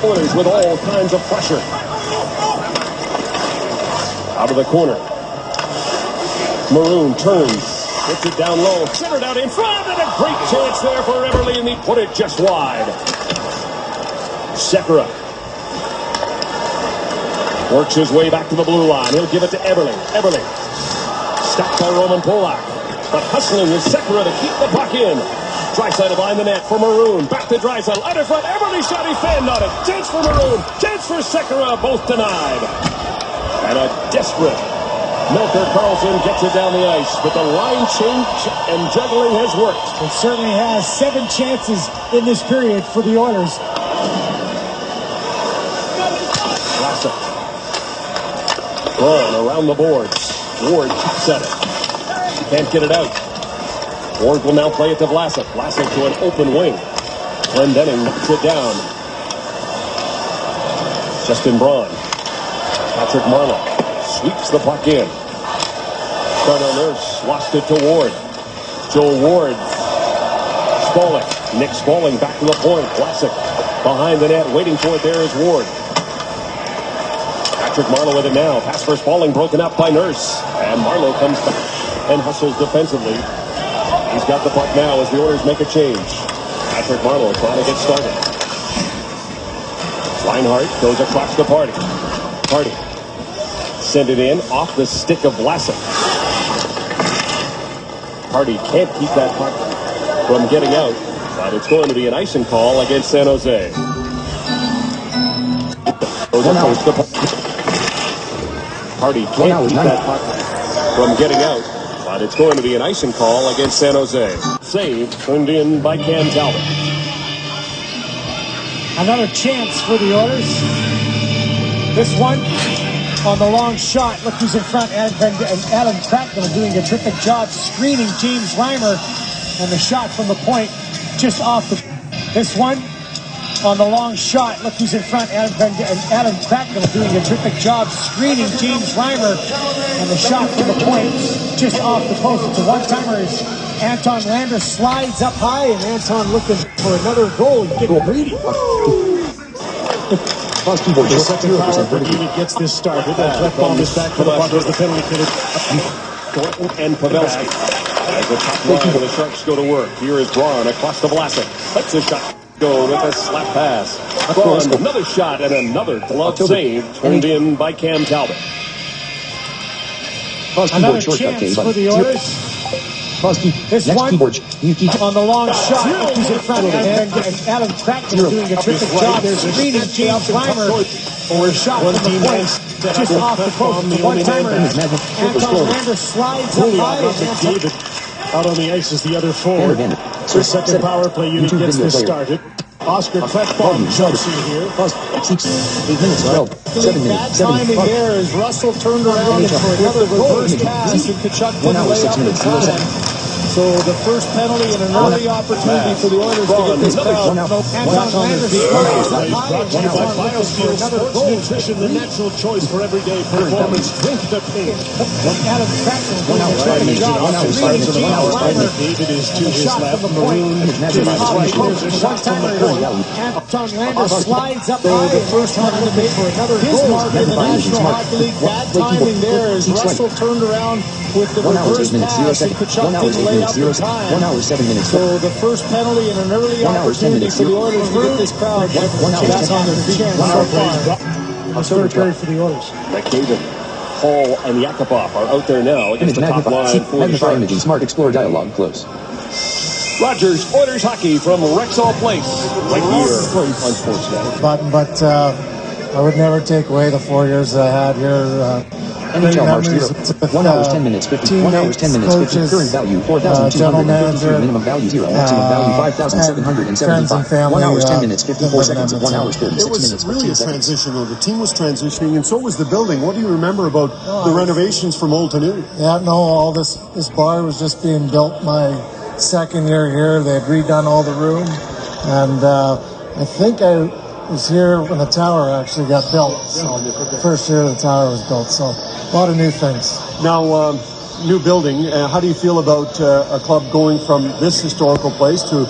Oilers with all kinds of pressure. Out of the corner. Maroon turns. Hits it down low. Centered out in front. And a great chance there for Eberle. And he put it just wide. Sekera works his way back to the blue line. He'll give it to Eberle. Eberle stopped by Roman Polak. But hustling is Sekera to keep the puck in. Draisaitl behind the net for Maroon. Back to Draisaitl. Out in front. Eberle shot. He fanned on it. Chance for Maroon. Chance for Sekera. Both denied. And a desperate Melker Karlsson gets it down the ice. But the line change and juggling has worked. It certainly has. 7 chances in this period for the Oilers. Vlasic. Braun around the boards. Ward keeps at it. Can't get it out. Ward will now play it to Vlasic. Vlasic to an open wing. Glendening knocks it down. Justin Braun. Patrick Marleau sweeps the puck in. Darnell Nurse lost it to Ward. Joe Ward. Spaulding. Nick Spaulding back to the point. Vlasic behind the net. Waiting for it there is Ward. Patrick Marleau with it now. Pass first falling, broken up by Nurse. And Marleau comes back and hustles defensively. He's got the puck now as the Oilers make a change. Patrick Marleau trying to get started. Reinhart goes across the party. Send it in off the stick of Vlasic. Hardy can't keep that puck from getting out, but it's going to be an icing call against San Jose. Hardy can't keep that puck from getting out, but it's going to be an icing call against San Jose. Save turned in by Cam Talbot. Another chance for the Oilers. This one on the long shot. Look who's in front. Adam Cracknell doing a terrific job screening James Reimer. And the shot from the point just off the... This one on the long shot. Look who's in front. Adam Cracknell doing a terrific job screening James Reimer. And the shot from the point just off the post. It's a one-timer as Anton Lander slides up high. And Anton looking for another goal. He's getting greedy. The second power for unit gets this started. That left bomb is back to the puck as the penalty killed. Thornton and Pavelski. As the top line of the Sharks go to work. Here is Braun across the Vlasic. Let's a shot go with a slap pass. Braun, another shot and another glove save turned in by Cam Talbot. Another chance for the Oilers. This one on the long shot. He's in front of Adam Cracknell doing a terrific job screening James Reimer. Or a shot from the point just off the post. One-timer. Anton Lander slides up high. David out on the ice is the other forward. The second power play unit gets this started. Oscar Klefbom jumps in here. 8 minutes, 12, 7 minutes, 7 timing there as Russell turned around for another reverse pass and Kachuk didn't lay up in time. So the first penalty and an early opportunity for the Oilers to get this crowd back on their feet. Brought to you by BioSteel Sports Nutrition, the natural choice for everyday performance. Drink the pink. Adam Cracknell doing a terrific job screening James Reimer. David is to his Shot left. from the point. One-timer. Anton Lander slides up high. The first time to make for another goal in the National Hockey League. Bad timing there as Russell turned around with the 1 hour, reverse 8 minutes, 0 pass and seconds. Kachuk 1 hour, 8 didn't lay minutes, up 0 in seconds. time. 1 hour, 7 minutes. So the first penalty and an early 1 hour, 10 opportunity minutes. for the Oilers to get this crowd back on their feet so far. October period for the Oilers. McDavid, Hall, and Yakupov are out there now against the top line for the Magnify imaging, Sharks. smart Explorer dialogue, close. Rogers, Oilers hockey from Rexall Place, right here on Sportsnet. But I would never take away the 4 years that I had here. NHL March 0. 1 hour, 10 minutes, 50. 1 hour, 10 minutes, 50. Current value, 4,253. Minimum value, 0. Maximum value, 5,775. 1 hour, 10 minutes, 54 seconds. 1 hour, 36 minutes. It was really a transition, though. The team was transitioning, and so was the building. What do you remember about the renovations from old to new? Yeah, no, all this bar was just being built my second year here. They had redone all the room, and I think I was here when the tower actually got built. So the first year the tower was built. So a lot of new things. Now, new building. How do you feel about a club going from this historical place to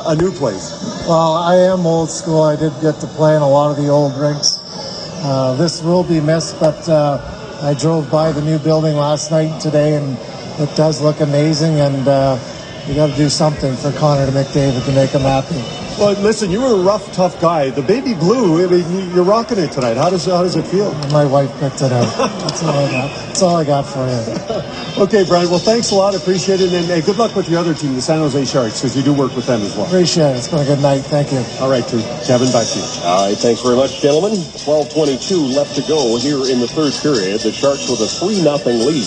a new place? Well, I am old school. I did get to play in a lot of the old rinks. This will be missed, but I drove by the new building last night and today, and it does look amazing. And you got to do something for Connor McDavid to make him happy. Well, listen, you were a rough, tough guy. The baby blue, I mean, you're rocking it tonight. How does it feel? My wife picked it out. That's all I got. That's all I got for you. Okay, Brian. Well, thanks a lot. Appreciate it. And good luck with your other team, the San Jose Sharks, because you do work with them as well. Appreciate it. It's been a good night. Thank you. All right, Kevin, back to you. All right, thanks very much, gentlemen. 12:22 left to go here in the third period. The Sharks with a 3-0 lead.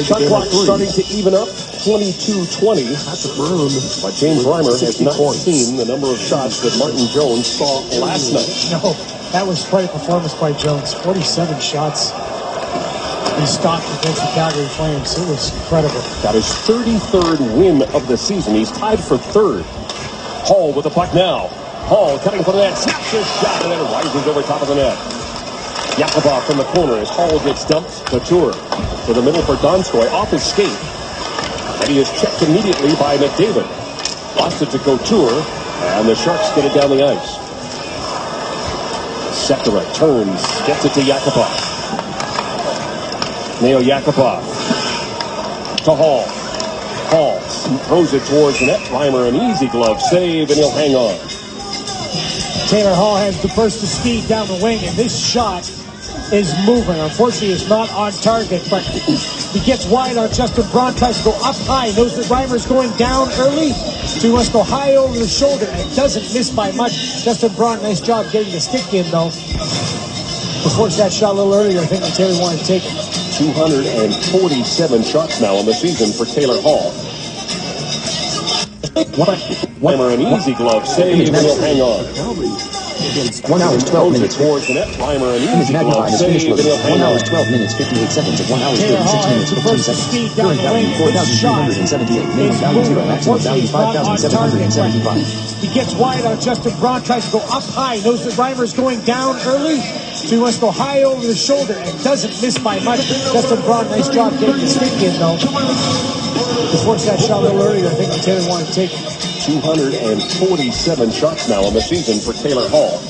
Shot clock starting to even up. 22-20. That's a burn. But James Reimer has not seen the number of shots that Martin Jones saw last night. No, that was quite a performance by Jones. 47 shots he stopped against the Calgary Flames. It was incredible. Got his 33rd win of the season. He's tied for third. Hall with the puck now. Hall cutting for the net. Snaps his shot and then rises over top of the net. Yakupov from the corner as Hall gets dumped. Couture to the middle for Donskoy off his skate. And he is checked immediately by McDavid. Lost it to Couture, and the Sharks get it down the ice. Sekera turns, gets it to Yakupov. Nail Yakupov to Hall. Hall throws it towards the net. Reimer, an easy glove save, and he'll hang on. Taylor Hall has the burst of speed down the wing, and this shot is moving. Unfortunately, it's not on target, but he gets wide on Justin Braun, tries to go up high, knows that Reimer's going down early, so he wants to go high over the shoulder, and doesn't miss by much. Justin Braun, nice job getting the stick in, though. To force that shot a little earlier, I think that Taylor wanted to take it. 247 shots now in the season for Taylor Hall. Reimer, an easy glove save, and he'll hang on. 1 hour, 12 minutes. Towards the net. Reimer, an Image easy glove magnified as save, finished and loaded. he'll 1 hang hour, on. 12 minutes, 58 seconds at 1 hour, Taylor 36 Hall minutes, has the 15 burst of seconds. speed down Current the value, wing. 4,378. Minimum value 0. Maximum value 5,775. He gets wide on Justin Braun, tries to go up high, knows that Reimer's going down early, so he wants to go high over the shoulder, and doesn't miss by much. Justin Braun, nice job getting the stick in, though. To force that shot a little earlier, I think that Taylor wanted to take it. 247 shots now in the season for Taylor Hall.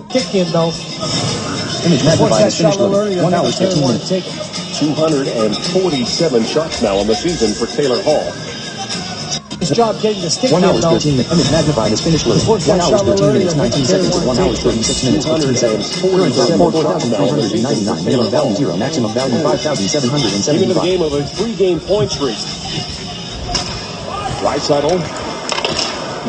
Kick in, though. Image magnified as finished shot a little loaded. earlier, 1 I hour, think that 15 Taylor minutes. wanted to take it. 247 shots now in the season for Taylor Hall. Nice job getting the stick 1 in, hour, though. 13 minutes. Image magnified as finished loaded. 1 hour, 13 minutes, 19 seconds at 1 hour, 36 minutes, 15 seconds. Current value 4,399. Minimum value 0. Maximum value Even in the 5,775. game of a 3-game point streak. Draisaitl,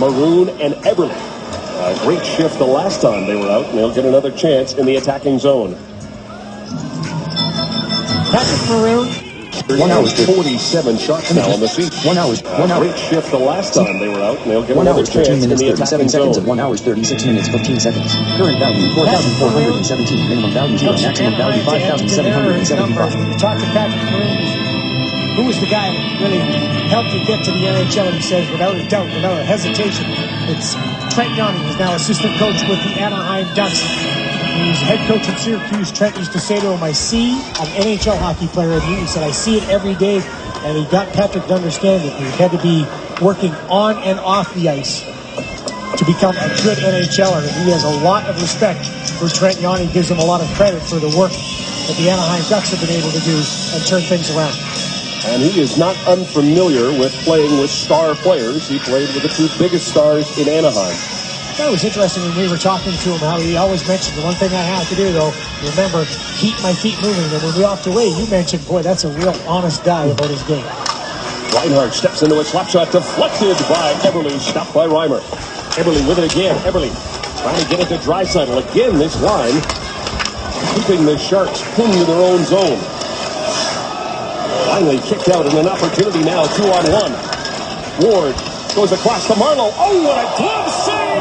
Maroon, and Eberle. A great shift the last time they were out, and they'll get another chance in the attacking zone. Patrick Maroon. 1 hour, 47 shots now in the season. 1 hour, 1 hour. Great shift the last time they were out, and they'll get 1 hour, another 13 chance in minutes, the 37 attacking seconds zone. at 1 hour, 36 minutes, 15 seconds. Current value 4,417. Minimum value 0. Maximum value 5,775. When you talk to Patrick Maroon, who was the guy that really helped you get to the NHL? And he says, without a doubt, without a hesitation, it's Trent Yanni, who's now assistant coach with the Anaheim Ducks. He was head coach at Syracuse. Trent used to say to him, I see an NHL hockey player in you. He said, I see it every day. And he got Patrick to understand that he had to be working on and off the ice to become a good NHLer. And he has a lot of respect for Trent Yanni. Gives him a lot of credit for the work that the Anaheim Ducks have been able to do and turn things around. And he is not unfamiliar with playing with star players. He played with the two biggest stars in Anaheim. That was interesting when we were talking to him, how he always mentioned the one thing I have to do, though, remember, keep my feet moving. And when we walked away, you mentioned, boy, that's a real honest guy about his game. Reinhart steps into a slap shot, deflected by Eberle, stopped by Reimer. Eberle with it again. Eberle trying to get it to Draisaitl. Again, this line keeping the Sharks pinned to their own zone. Finally kicked out, and an opportunity now, 2-on-1. Ward goes across to Marleau. Oh, what a glove save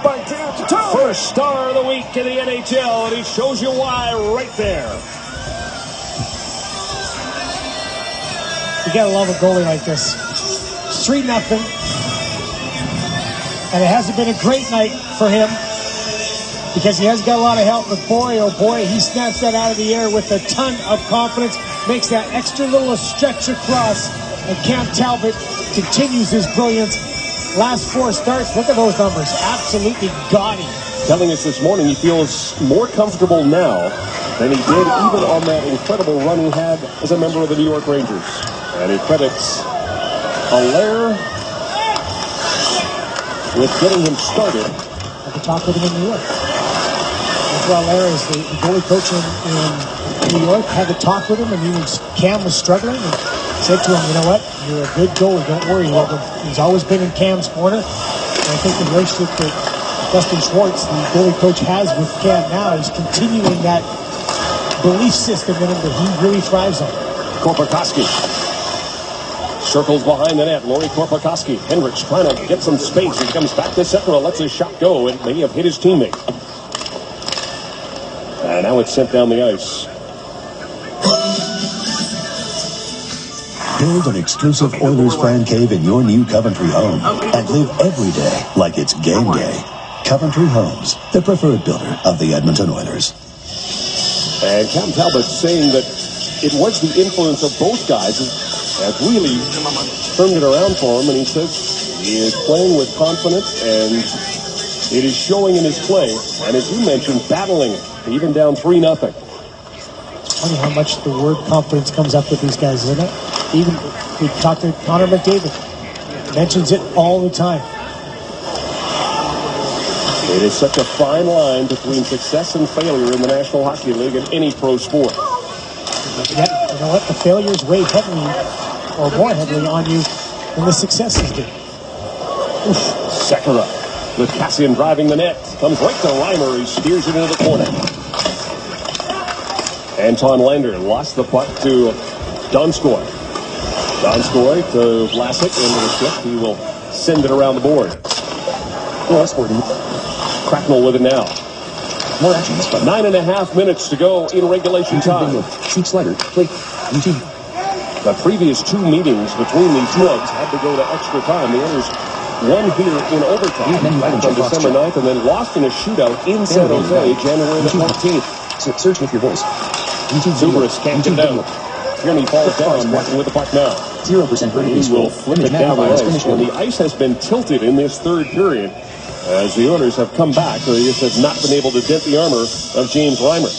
by Cam Talbot. First star of the week in the NHL, and he shows you why right there. You gotta love a goalie like this. 3-0. And it hasn't been a great night for him because he has got a lot of help, but boy, oh boy, he snaps that out of the air with a ton of confidence, makes that extra little stretch across, and Cam Talbot continues his brilliance. Last 4 starts, look at those numbers, absolutely gaudy. Telling us this morning he feels more comfortable now than he did even on that incredible run he had as a member of the New York Rangers. And he credits Allaire with getting him started. I could talk with him in New York. Allaire is the goalie coach in New York. Had to talk with him, and Cam was struggling, and said to him, you know what, you're a good goalie, don't worry about him. He's always been in Cam's corner, and I think the relationship that Dustin Schwartz, the goalie coach, has with Cam now is continuing that belief system in him that he really thrives on. Korpikoski circles behind the net. Lori Korpikoski. Hendricks trying to get some space. He comes back to center, lets his shot go, and may have hit his teammate. And now it's sent down the ice. Build an exclusive Oilers fan cave in your new Coventry home and live every day like it's game day. Coventry Homes, the preferred builder of the Edmonton Oilers. And Cam Talbot saying that it was the influence of both guys that really turned it around for him. And he says he is playing with confidence and It is showing in his play, and as you mentioned, battling it, even down 3-0. Funny how much the word confidence comes up with these guys, isn't it? Even we talked to Connor McDavid, mentions it all the time. It is such a fine line between success and failure in the National Hockey League and any pro sport. Yet, you know what? The failures weigh heavily, or more heavily, on you than the successes do. Sekera with Cassian driving the net. Comes right to Reimer. He steers it into the corner. Anton Lander lost the puck to Donskoy. Donskoy to Vlasic into the shift. He will send it around the board. Cracknell with it now. More action this button. 9.5 minutes to go in regulation time. Seek slider. Play. YouTube. The previous 2 meetings between these clubs had to go to extra time. The others won here in overtime on December 9th and then lost in a shootout in San Jose January the 14th. Search with your voice. Zubrus can't get down. Tierney falls down, walking with the puck now. 0% vertical. He will flip it down the ice. And the ice has been tilted in this third period as the Oilers have come back. They just have not been able to dent the armor of James Reimer.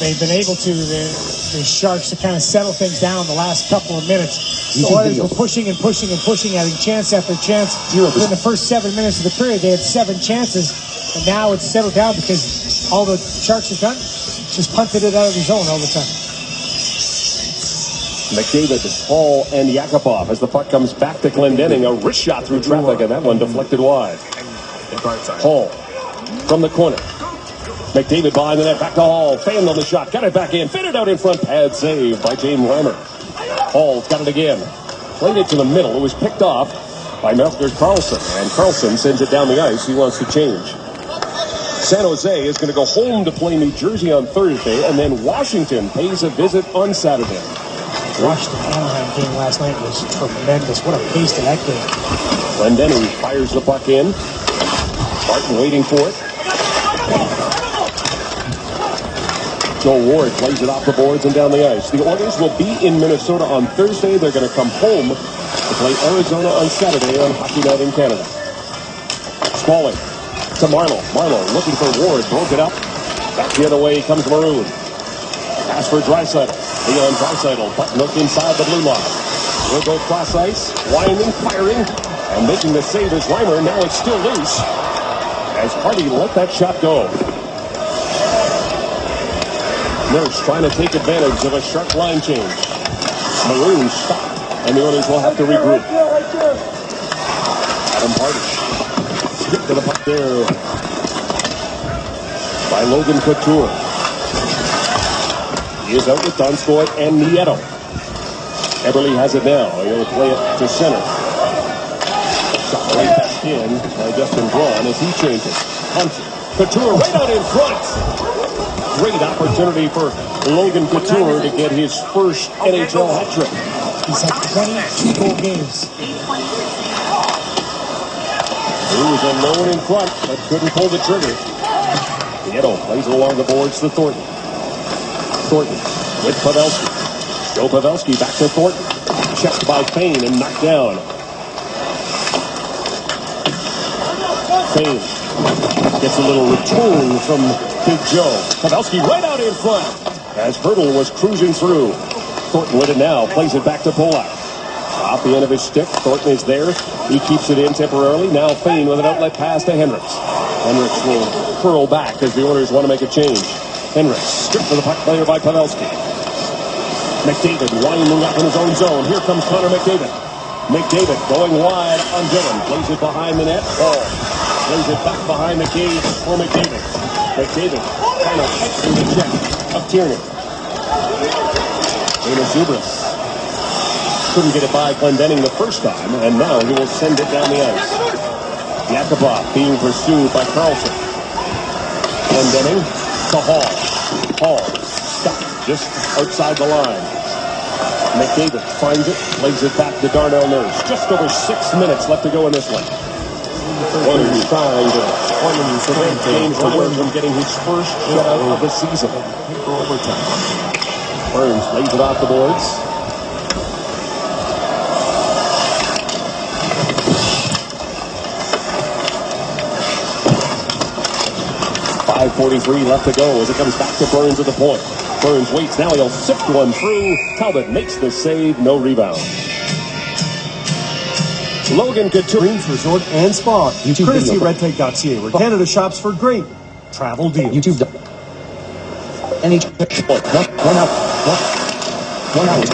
They've been able to, the Sharks, to kind of settle things down the last couple of minutes. The Oilers were pushing and pushing and pushing, having chance after chance. In the first 7 minutes of the period, they had 7 chances, and now it's settled down because all the Sharks have done just punted it out of the zone all the time. McDavid, Hall, and Yakupov as the puck comes back to Glendening. A wrist shot through traffic, and that one deflected wide. Hall from the corner. McDavid behind the net, back to Hall. Fanned on the shot, got it back in, fitted out in front. Pad save by James Reimer. Hall's got it again. Played it to the middle. It was picked off by Melker Karlsson, and Karlsson sends it down the ice. He wants to change. San Jose is going to go home to play New Jersey on Thursday, and then Washington pays a visit on Saturday. Watched the Anaheim game last night. It was tremendous. What a pace to that game. Glendening fires the puck in. Barton waiting for it. Joe Ward plays it off the boards and down the ice. The Oilers will be in Minnesota on Thursday. They're going to come home to play Arizona on Saturday on Hockey Night in Canada. Smalling to Marleau. Marleau looking for Ward. Broke it up. Back the other way comes Maroon. Pass for Draisaitl. Leon Draisaitl. Puck knocked inside the blue line. Will go cross ice. Winding, firing, and making the save is Reimer. Now it's still loose as Hardy let that shot go. Nurse trying to take advantage of a sharp line change. Maroon stopped, and the Oilers will have to regroup. Adam Hardy. Skip to the puck there by Logan Couture. He is out with Donskoy and Nieto. Eberle has it now. He'll play it to center. Shot right back in by Justin Braun as he changes. Hunter. Couture right out in front. Great opportunity for Logan Couture to get his first NHL hat trick. He's had 22 goal games. He was alone in front, but couldn't pull the trigger. Nieto plays it along the boards to Thornton. Thornton with Pavelski. Joe Pavelski back to Thornton. Checked by Fane and knocked down. Fane gets a little return from Big Joe. Pavelski right out in front as Hurdle was cruising through. Thornton with it now. Plays it back to Polak. Off the end of his stick. Thornton is there. He keeps it in temporarily. Now Fane with an outlet pass to Hendricks. Hendricks will curl back as the Oilers want to make a change. Hendricks stripped for the puck player by Pavelski. McDavid winding up in his own zone. Here comes Connor McDavid. McDavid going wide on Dillon. Plays it behind the net. Ball. Plays it back behind the cage for McDavid. McDavid kind of extra the check of Tierney. Dana Zubrus couldn't get it by Glendening the first time, and now he will send it down the ice. Yakupov being pursued by Karlsson. Glendening to Hall. Hall stopped just outside the line. McDavid finds it, plays it back to Darnell Nurse. Just over 6 minutes left to go in this one. Oilers trying to prevent James Reimer from getting his first shutout of the season. Burns lays it off the boards. 5:43 left to go as it comes back to Burns at the point. Burns waits. Now he'll sift one through. Talbot makes the save. No rebound. Logan Couture. Resort and Spa. YouTube courtesy video. redtag.ca, where Canada shops for great travel deals. YouTube. NHL. 1 hour. 1 hour.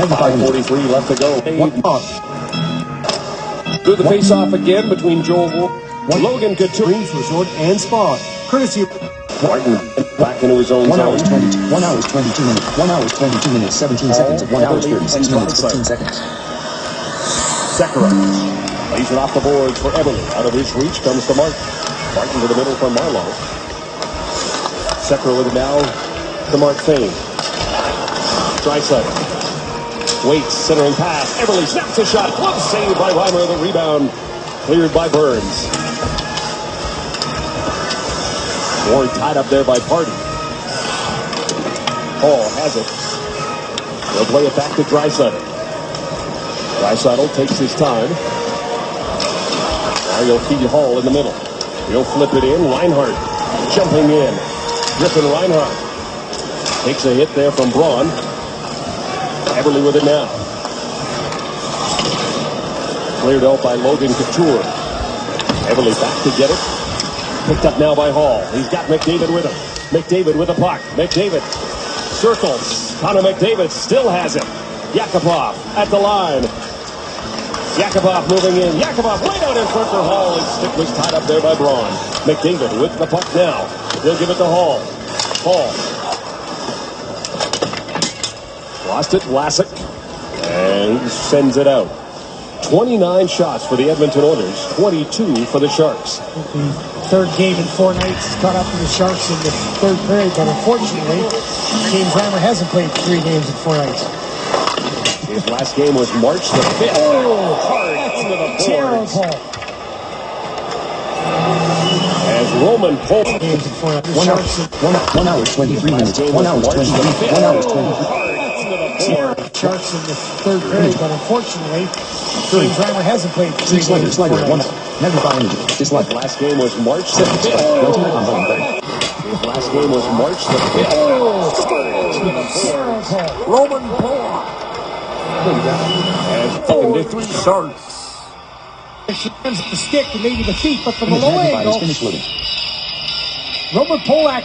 5:43 left to go. Do the face-off again between Joel Logan Couture. Resort and Spa. Courtesy. Martin back into his own 1 hour, zone. 1 hour, 22 minutes. 1 hour, 22 minutes, 17 seconds of 1 hour, 36 minutes, 15 seconds. Sekera lays it off the boards for Everly. Out of his reach comes to Martin. Martin to the middle for Marlowe. Sekera with it now to Mark Fane. Draisaitl. Waits, centering pass. Everly snaps a shot. Glove saved by Reimer. The rebound cleared by Burns. Ward tied up there by Party. Hall has it. They'll play it back to Draisaitl. Draisaitl takes his time. Now he'll feed Hall in the middle. He'll flip it in. Reinhart jumping in. Griffin Reinhart takes a hit there from Braun. Everly with it now. Cleared out by Logan Couture. Everly back to get it. Picked up now by Hall. He's got McDavid with him. McDavid with the puck. McDavid circles. Connor McDavid still has it. Yakupov at the line. Yakupov moving in. Yakupov right out in front for Hall. His stick was tied up there by Braun. McDavid with the puck now. He'll give it to Hall. Hall. Lost it. Vlasic. And he sends it out. 29 shots for the Edmonton Oilers. 22 for the Sharks. The third game in 4 nights has caught up to the Sharks in the third period, but unfortunately, James Reimer hasn't played 3 games in 4 nights. His last game was March the 5th. Oh, hard into the boards. terrible. As Roman Pohl. Games in 4 nights. 1 hour, 23 minutes. 1 hour, 23. 1 hour, 23. Sharks in the third period, but unfortunately, James Reimer hasn't played 3 games in 4 nights. Never buy energy. His last game was March the 5th. His last game was March the 5th. Roman Pohl. And fucking to 3 Sharks. She ends the stick and maybe the feet, but from the low angle, Roman Polak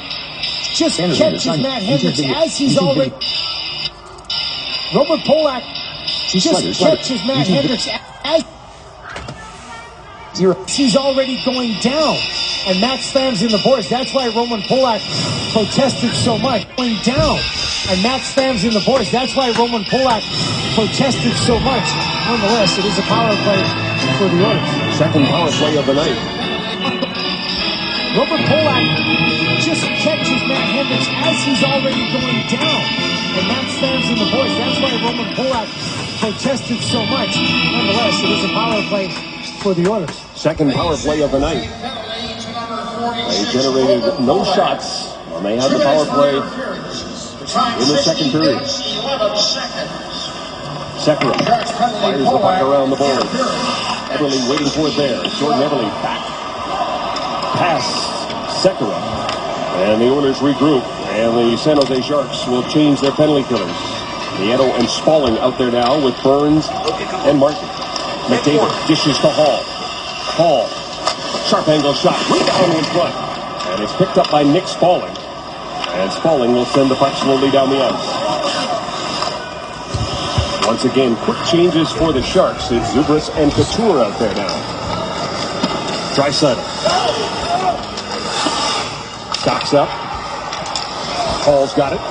just catches Matt Hendricks as he's already. Roman Polak just catches Matt Hendricks as he's already going down, and Matt slams in the boards. That's why Roman Polak protested so much. Going down, and Matt slams in the boards. That's why Roman Polak protested so much. Nonetheless, it is a power play for the Oilers. Second power play of the night. Roman Polak just catches Matt Hendricks as he's already going down, and Matt slams in the boards. That's why Roman Polak protested so much. Nonetheless, it is a power play for the Oilers. Second power play of the night. They generated no shots, and they had the power play in the second period. Sekera fires the puck around the board. Everly waiting for it there. Jordan Everly back. Pass Sekera. And the Oilers regroup. And the San Jose Sharks will change their penalty killers. Nieto and Spalling out there now with Burns and Martin. McDavid dishes to Hall. Hall. Sharp angle shot. Rebound in front. And it's picked up by Nick Spalling. And Spalling will send the puck slowly down the ice. Once again, quick changes for the Sharks. It's Zubris and Couture out there now. Draisaitl. Stocks up. Hall's got it.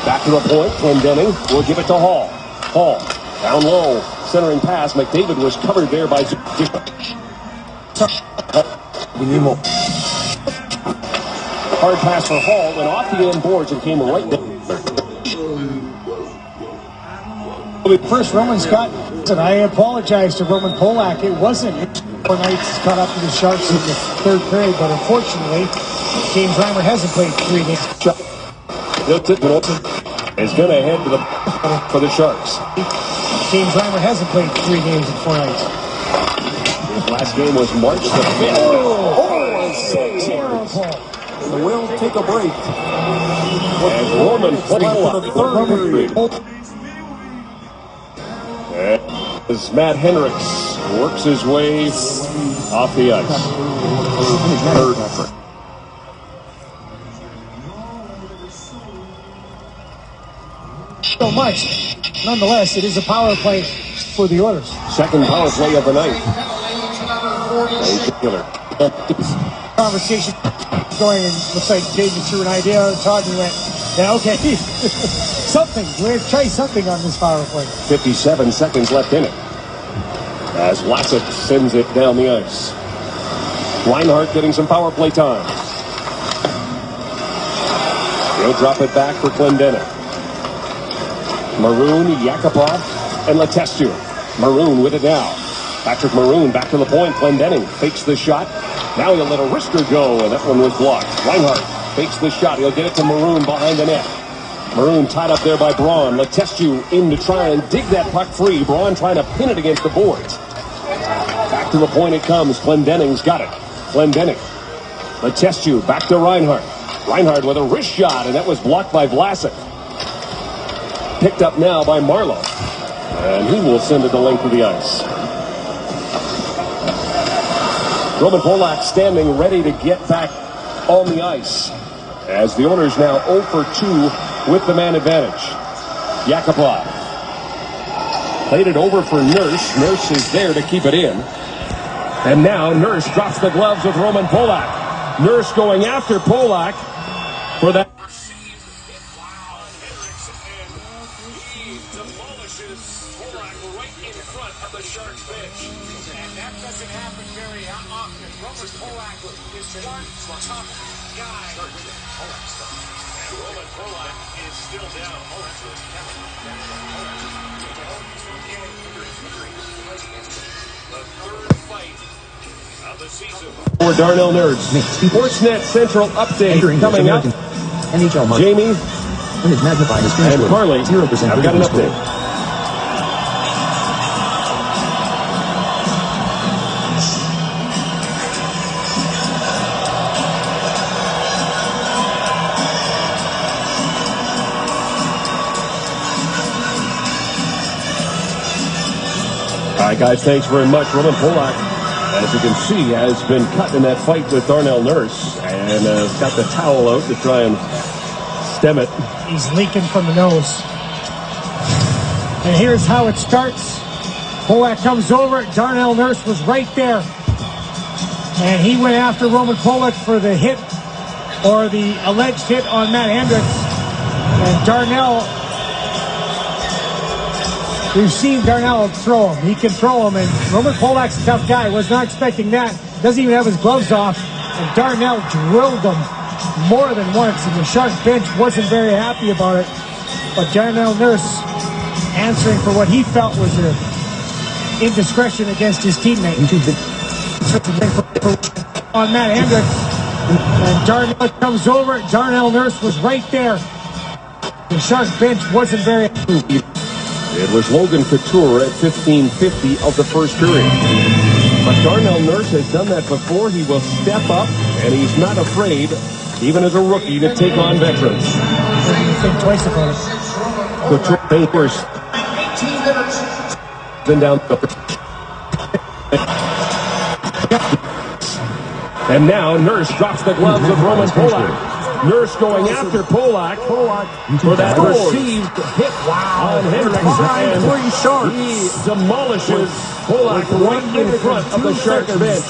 Back to the point. Clendening will give it to Hall. Hall down low. Centering pass. McDavid was covered there by Zubris. We need more. Hard pass for Hall. Went off the end boards and came right down. First, Roman Scott, and I apologize to Roman Polak. It wasn't 4 nights caught up to the Sharks in the third period, but unfortunately, James Reimer hasn't played 3 games. Is going to head to the for the Sharks. James Reimer hasn't played 3 games in 4 nights. His last game was March the 5th. So terrible. We'll take a break. And Roman Polak for the third period. As Matt Hendricks works his way off the ice. Third effort. So much. Nonetheless, it is a power play for the Oilers. Second power play of the night. Conversation going, and looks like Jason threw an idea. Todd went, yeah, okay, something. We're going to try something on this power play. 57 seconds left in it. As Lassett sends it down the ice. Reinhart getting some power play time. He'll drop it back for Clendenin. Maroon, Yakupov, and Letestu. Maroon with it now. Patrick Maroon back to the point. Clendenin fakes the shot. Now he'll let a wrister go, and that one was blocked. Reinhart fakes the shot. He'll get it to Maroon behind the net. Maroon tied up there by Braun. Letestu in to try and dig that puck free. Braun trying to pin it against the boards. Back to the point it comes. Clendenin's got it. Clendenin. Letestu back to Reinhart. Reinhart with a wrist shot, and that was blocked by Vlasic. Picked up now by Marlowe. And he will send it the length of the ice. Roman Polak standing ready to get back on the ice. As the Oilers now 0 for 2 with the man advantage. Yakupov. Played it over for Nurse. Nurse is there to keep it in. And now Nurse drops the gloves with Roman Polak. Nurse going after Polak for that. For Darnell Nurse. Sportsnet Central update coming up. NHL market. Jamie Image magnified as and Carly. 0% I've got an update. All right, guys, thanks very much. Roman Polak, as you can see, has been cut in that fight with Darnell Nurse and got the towel out to try and stem it. He's leaking from the nose. And here's how it starts. Polak comes over. Darnell Nurse was right there. And he went after Roman Polak for the hit, or the alleged hit on Matt Hendricks. And Darnell, we've seen Darnell throw him. He can throw him, and Roman Polak's a tough guy. Was not expecting that. Doesn't even have his gloves off. And Darnell drilled him more than once, and the Sharks bench wasn't very happy about it. But Darnell Nurse answering for what he felt was an indiscretion against his teammate. On Matt Hendricks. And Darnell comes over. Darnell Nurse was right there. The Sharks bench wasn't very happy. It was Logan Couture at 15:50 of the first period. But Darnell Nurse has done that before. He will step up, and he's not afraid, even as a rookie, to take on veterans. Think twice about it. Couture paying first. Then down. And now Nurse drops the gloves of Roman Polak. Nurse going after Polak for that perceived hit on Hendricks. And he demolishes Polak right in front of the Sharks bench.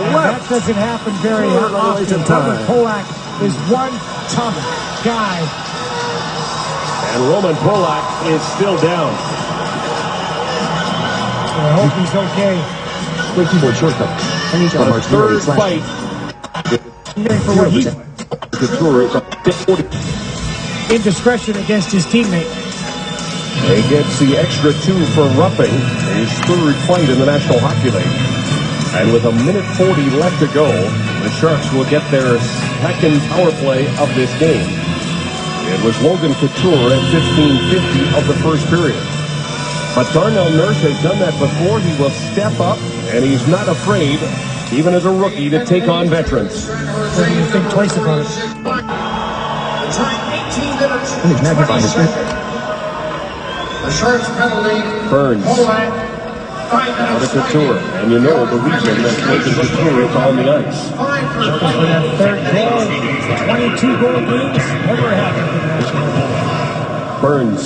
And that doesn't happen very often. Roman Polak is one tough guy. And Roman Polak is still down. I hope he's okay. Quick keyboard shortcut. NHL March third fight. For what he indiscretion against his teammate. He gets the extra 2 for roughing his third fight in the National Hockey League. And with 1:40 left to go, the Sharks will get their second power play of this game. It was Logan Couture at 15:50 of the first period. But Darnell Nurse has done that before. He will step up, and he's not afraid, even as a rookie, to take on veterans. You think twice about it. Image magnified the screen. The Sharks penalty. Burns. Out of Couture. And you know the reason that Nathan Couture is on the ice. For that third goal, 22-goal games never happened in the National League. Burns.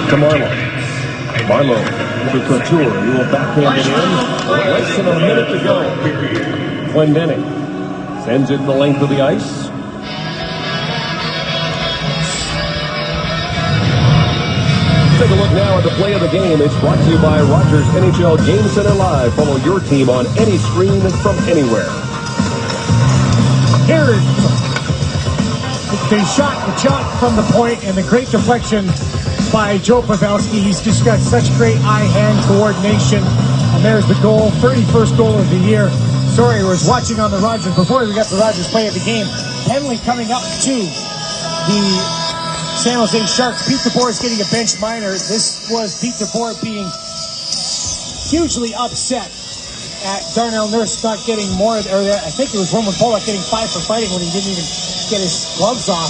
To Marlowe. Marlowe to Couture. He will backhand it in. Less than a minute to go. Glendening sends it the length of the ice. Take a look now at the play of the game. It's brought to you by Rogers NHL Game Center Live. Follow your team on any screen from anywhere. Here is the shot from the point, and the great deflection by Joe Pavelski. He's just got such great eye-hand coordination. And there's the goal, 31st goal of the year. Sorry, I was watching on the Rogers before we got the Rogers play of the game. Penalty coming up to the San Jose Sharks. Pete DeBoer is getting a bench minor. This was Pete DeBoer being hugely upset at Darnell Nurse not getting more, or I think it was Roman Polak getting 5 for fighting when he didn't even get his gloves off.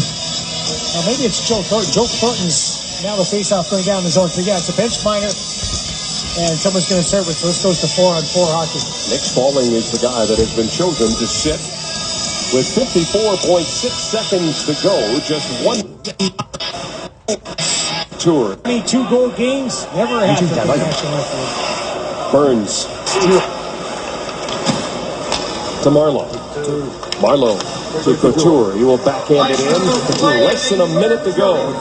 Now maybe it's Joe Thornton. Joe Thornton's now the face-off going down the zone. So yeah, it's a bench minor, and someone's going to serve it. So this goes to 4-on-4 hockey. Nick Spaulding is the guy that has been chosen to sit with 54.6 seconds to go. Just one tour. 22-goal games never happened in the National League. Burns to Marlowe. Marlowe to Couture. He will backhand it in. Less than a minute to go.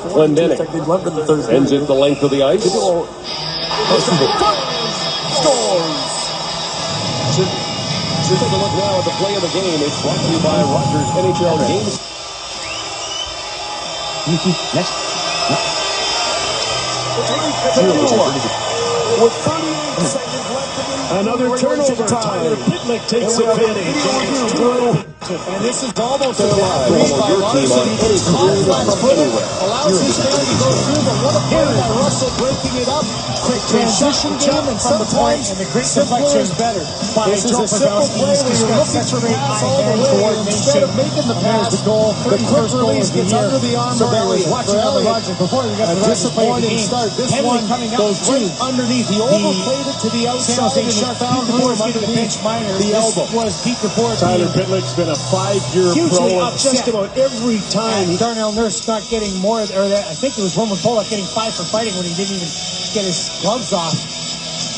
Glendening sends it the length of the ice. Scores! Take a look now at the play of the game. It's brought to you by Rogers NHL Games. Next. With 38 seconds left to go. Another turnover. Tyler Pitlick takes advantage. And this is almost a bad read by Larson. He's caught flat-footed. Allows his man to go through, but what a play by Russell breaking it up. Quick transition game, and sometimes simpler is better. This is a simple play where you're looking for the pass all the way, and instead of making the pass, the quick release gets under the arm of Elliott. For Elliott, a disappointing start. This one goes right underneath. He overplayed it to the outside, and he found room underneath the elbow. Tyler Pitlick's been a 5-year pro just about every time. Darnell Nurse not getting more, or I think it was Roman Polak getting 5 for fighting when he didn't even get his gloves off.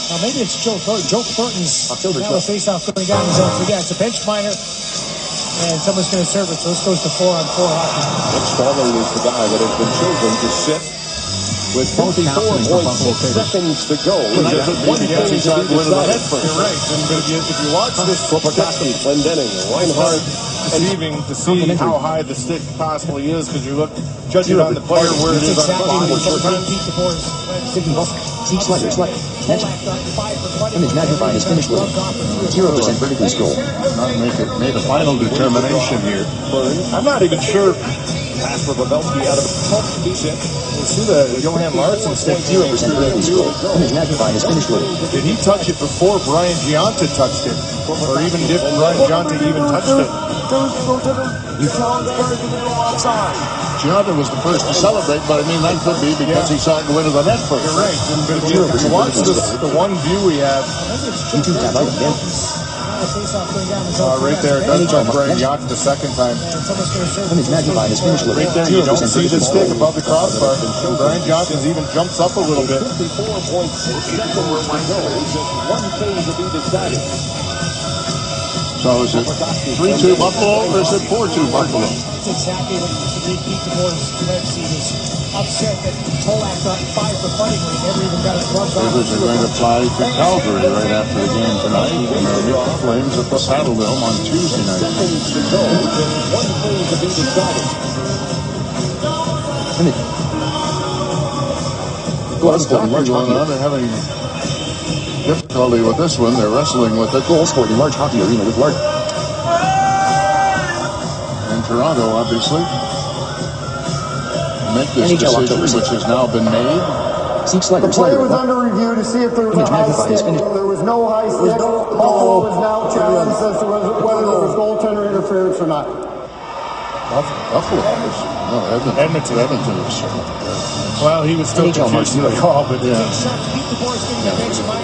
Now maybe it's Joe Thornton. Joe Thornton's now the face-off going down the zone. So yeah, it's a bench minor, and someone's going to serve it. So this goes to 4-on-4 hockey. Nick Spaulding is the guy that has been chosen to sit with 54.6 seconds to go. There's one thing to be decided. You're right. And if you watch this, Popakowski, Glendening, Reinhardt, deceiving to see how high the stick possibly is, because you look judging on the player where it is on the body. Next. Image magnified is finished with 0% vertically scroll. Not made a final determination here. I'm not even sure. Pass for Pavelski out of the ship. You see the Johan Larsson stick 0% vertically scroll. Image magnified is finished with. Did he touch it before Brian Giunta touched it? Or even did Brian Giunta even touch it? Giunta was the first to celebrate, but I mean, that could be because he saw it go into the net first. You're right. But if you watch this, the one view we have. Right there, it does touch Brian Giunta the second time. Image magnified is finished with. Right there, you don't see the stick above the crossbar. Brian Giunta even jumps up a little bit. 54.6 seconds to go. Just one thing to be decided. So is it 3-2 Buffalo or is it 4-2 Buffalo? That's exactly what Pete DeBoer's Reds was upset that Polak got 5 for fighting when he never even got his gloves on. They're going to fly to Calgary right after the game tonight and meet the Flames at the Saddle Dome on Tuesday night. Seconds to go. Just one thing to be decided. What's going on? They're having difficulty with this one. They're wrestling with it. Goal scored in large hockey arena with large. In Toronto, obviously. make this decision, which has now been made. Seek slider. The play was under review to see if there was a high stick. There was no high stick. Buffalo is now challenged as to whether there was goaltender interference or not. Buffalo was, no, Edmonton was well, he was still confused in the call, but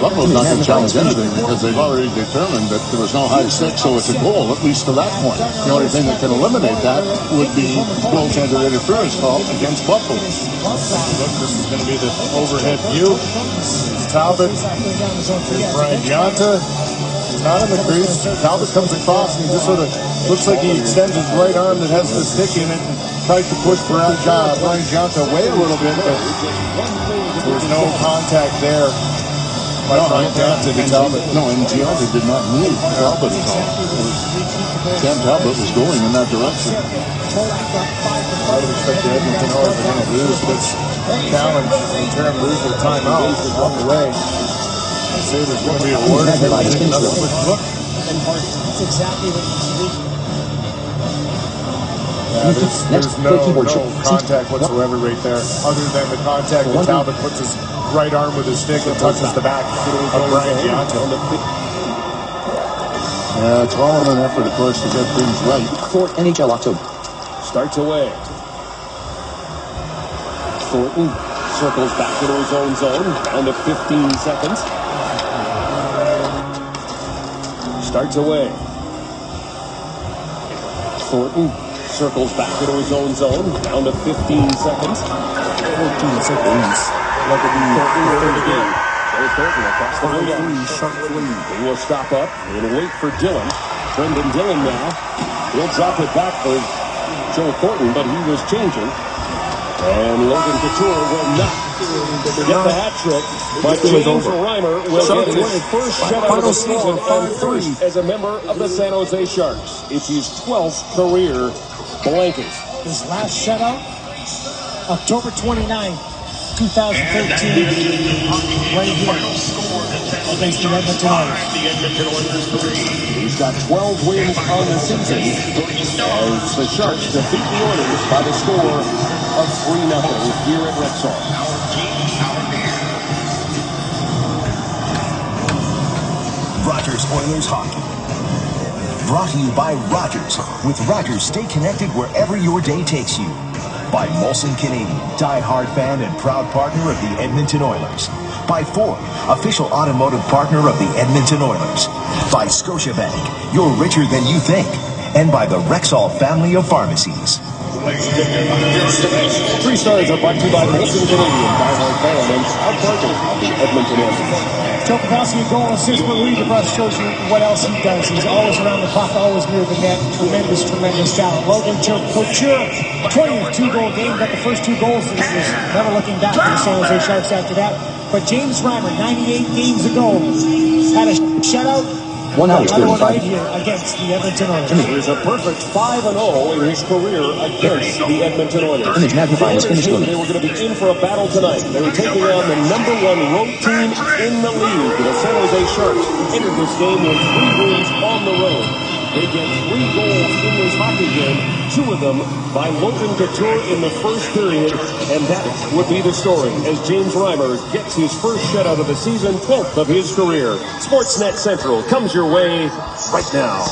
Buffalo's not going to challenge anything because they've already determined that there was no high stick, so it's a goal, at least to that point. The only thing that can eliminate that would be goaltender interference call against Buffalo. Look, this is going to be the overhead view. Here's Talbot. Here's Brian Jan.10. He's not in the crease. Talbot comes across and he just sort of looks like he extends his right arm that has the stick in it and tries to push Brian Jan.10 away a little bit, but there's no contact there by Brian Jan.10 to Talbot. No, and Jan.10 did not move Talbot at all. Cam Talbot was going in that direction. I would expect the Edmonton Oilers are going to lose this challenge in terms of losing timeout on the way. I'd say there's going to be a word for another quick look. That's exactly what you do. There's no contact whatsoever right there, other than the contact that Talbot puts his right arm with his stick and touches the back of Brian Jan.10. Yeah, it's all in an effort, of course, to get things right. For NHL October. Starts away. Thornton circles back into his own zone. Down to 15 seconds. Starts away. Thornton circles back into his own zone. Down to 15 seconds. 14 seconds. Thornton again. There's Thornton across the line. He will stop up and wait for Dillon. Brendan Dillon now. He'll drop it back for Joe Thornton, but he was changing. And Logan Couture will not get the hat trick, but James Reimer will get his first shutout of the season and first as a member of the San Jose Sharks. It's his 12th career blankets. His last shutout, October 29, 2013, right here against the Edmonton Oilers. He's got 12 wins on the season as the Sharks defeat the Oilers by the score of 3-0 here at Rexall. Rogers Oilers Hockey. Brought to you by Rogers. With Rogers, stay connected wherever your day takes you. By Molson Canadian, die-hard fan and proud partner of the Edmonton Oilers. By Ford, official automotive partner of the Edmonton Oilers. By Scotiabank, you're richer than you think. And by the Rexall family of pharmacies. 3 stars are brought to you by Molson Canadian, die-hard fan and proud partner of the Edmonton Oilers. Joe Pavelski, goal assist, but Louis DeBrusk shows you what else he does. He's always around the puck, always near the net. Tremendous talent. Logan Couture, 22-goal game, got the first 2 goals. He was never looking back for the San Jose Sharks after that. But James Reimer, 98 games ago, had a shutout. Another one right here against the Edmonton Oilers. Here's a perfect 5-0 in his career against the Edmonton Oilers. They were going to be in for a battle tonight. They were taking on the #1 road team in the league. The San Jose Sharks entered this game with 3 wins on the road. They get 3 goals in this hockey game, 2 of them by Logan Couture in the first period, and that would be the story as James Reimer gets his first shutout of the season, 12th of his career. Sportsnet Central comes your way right now.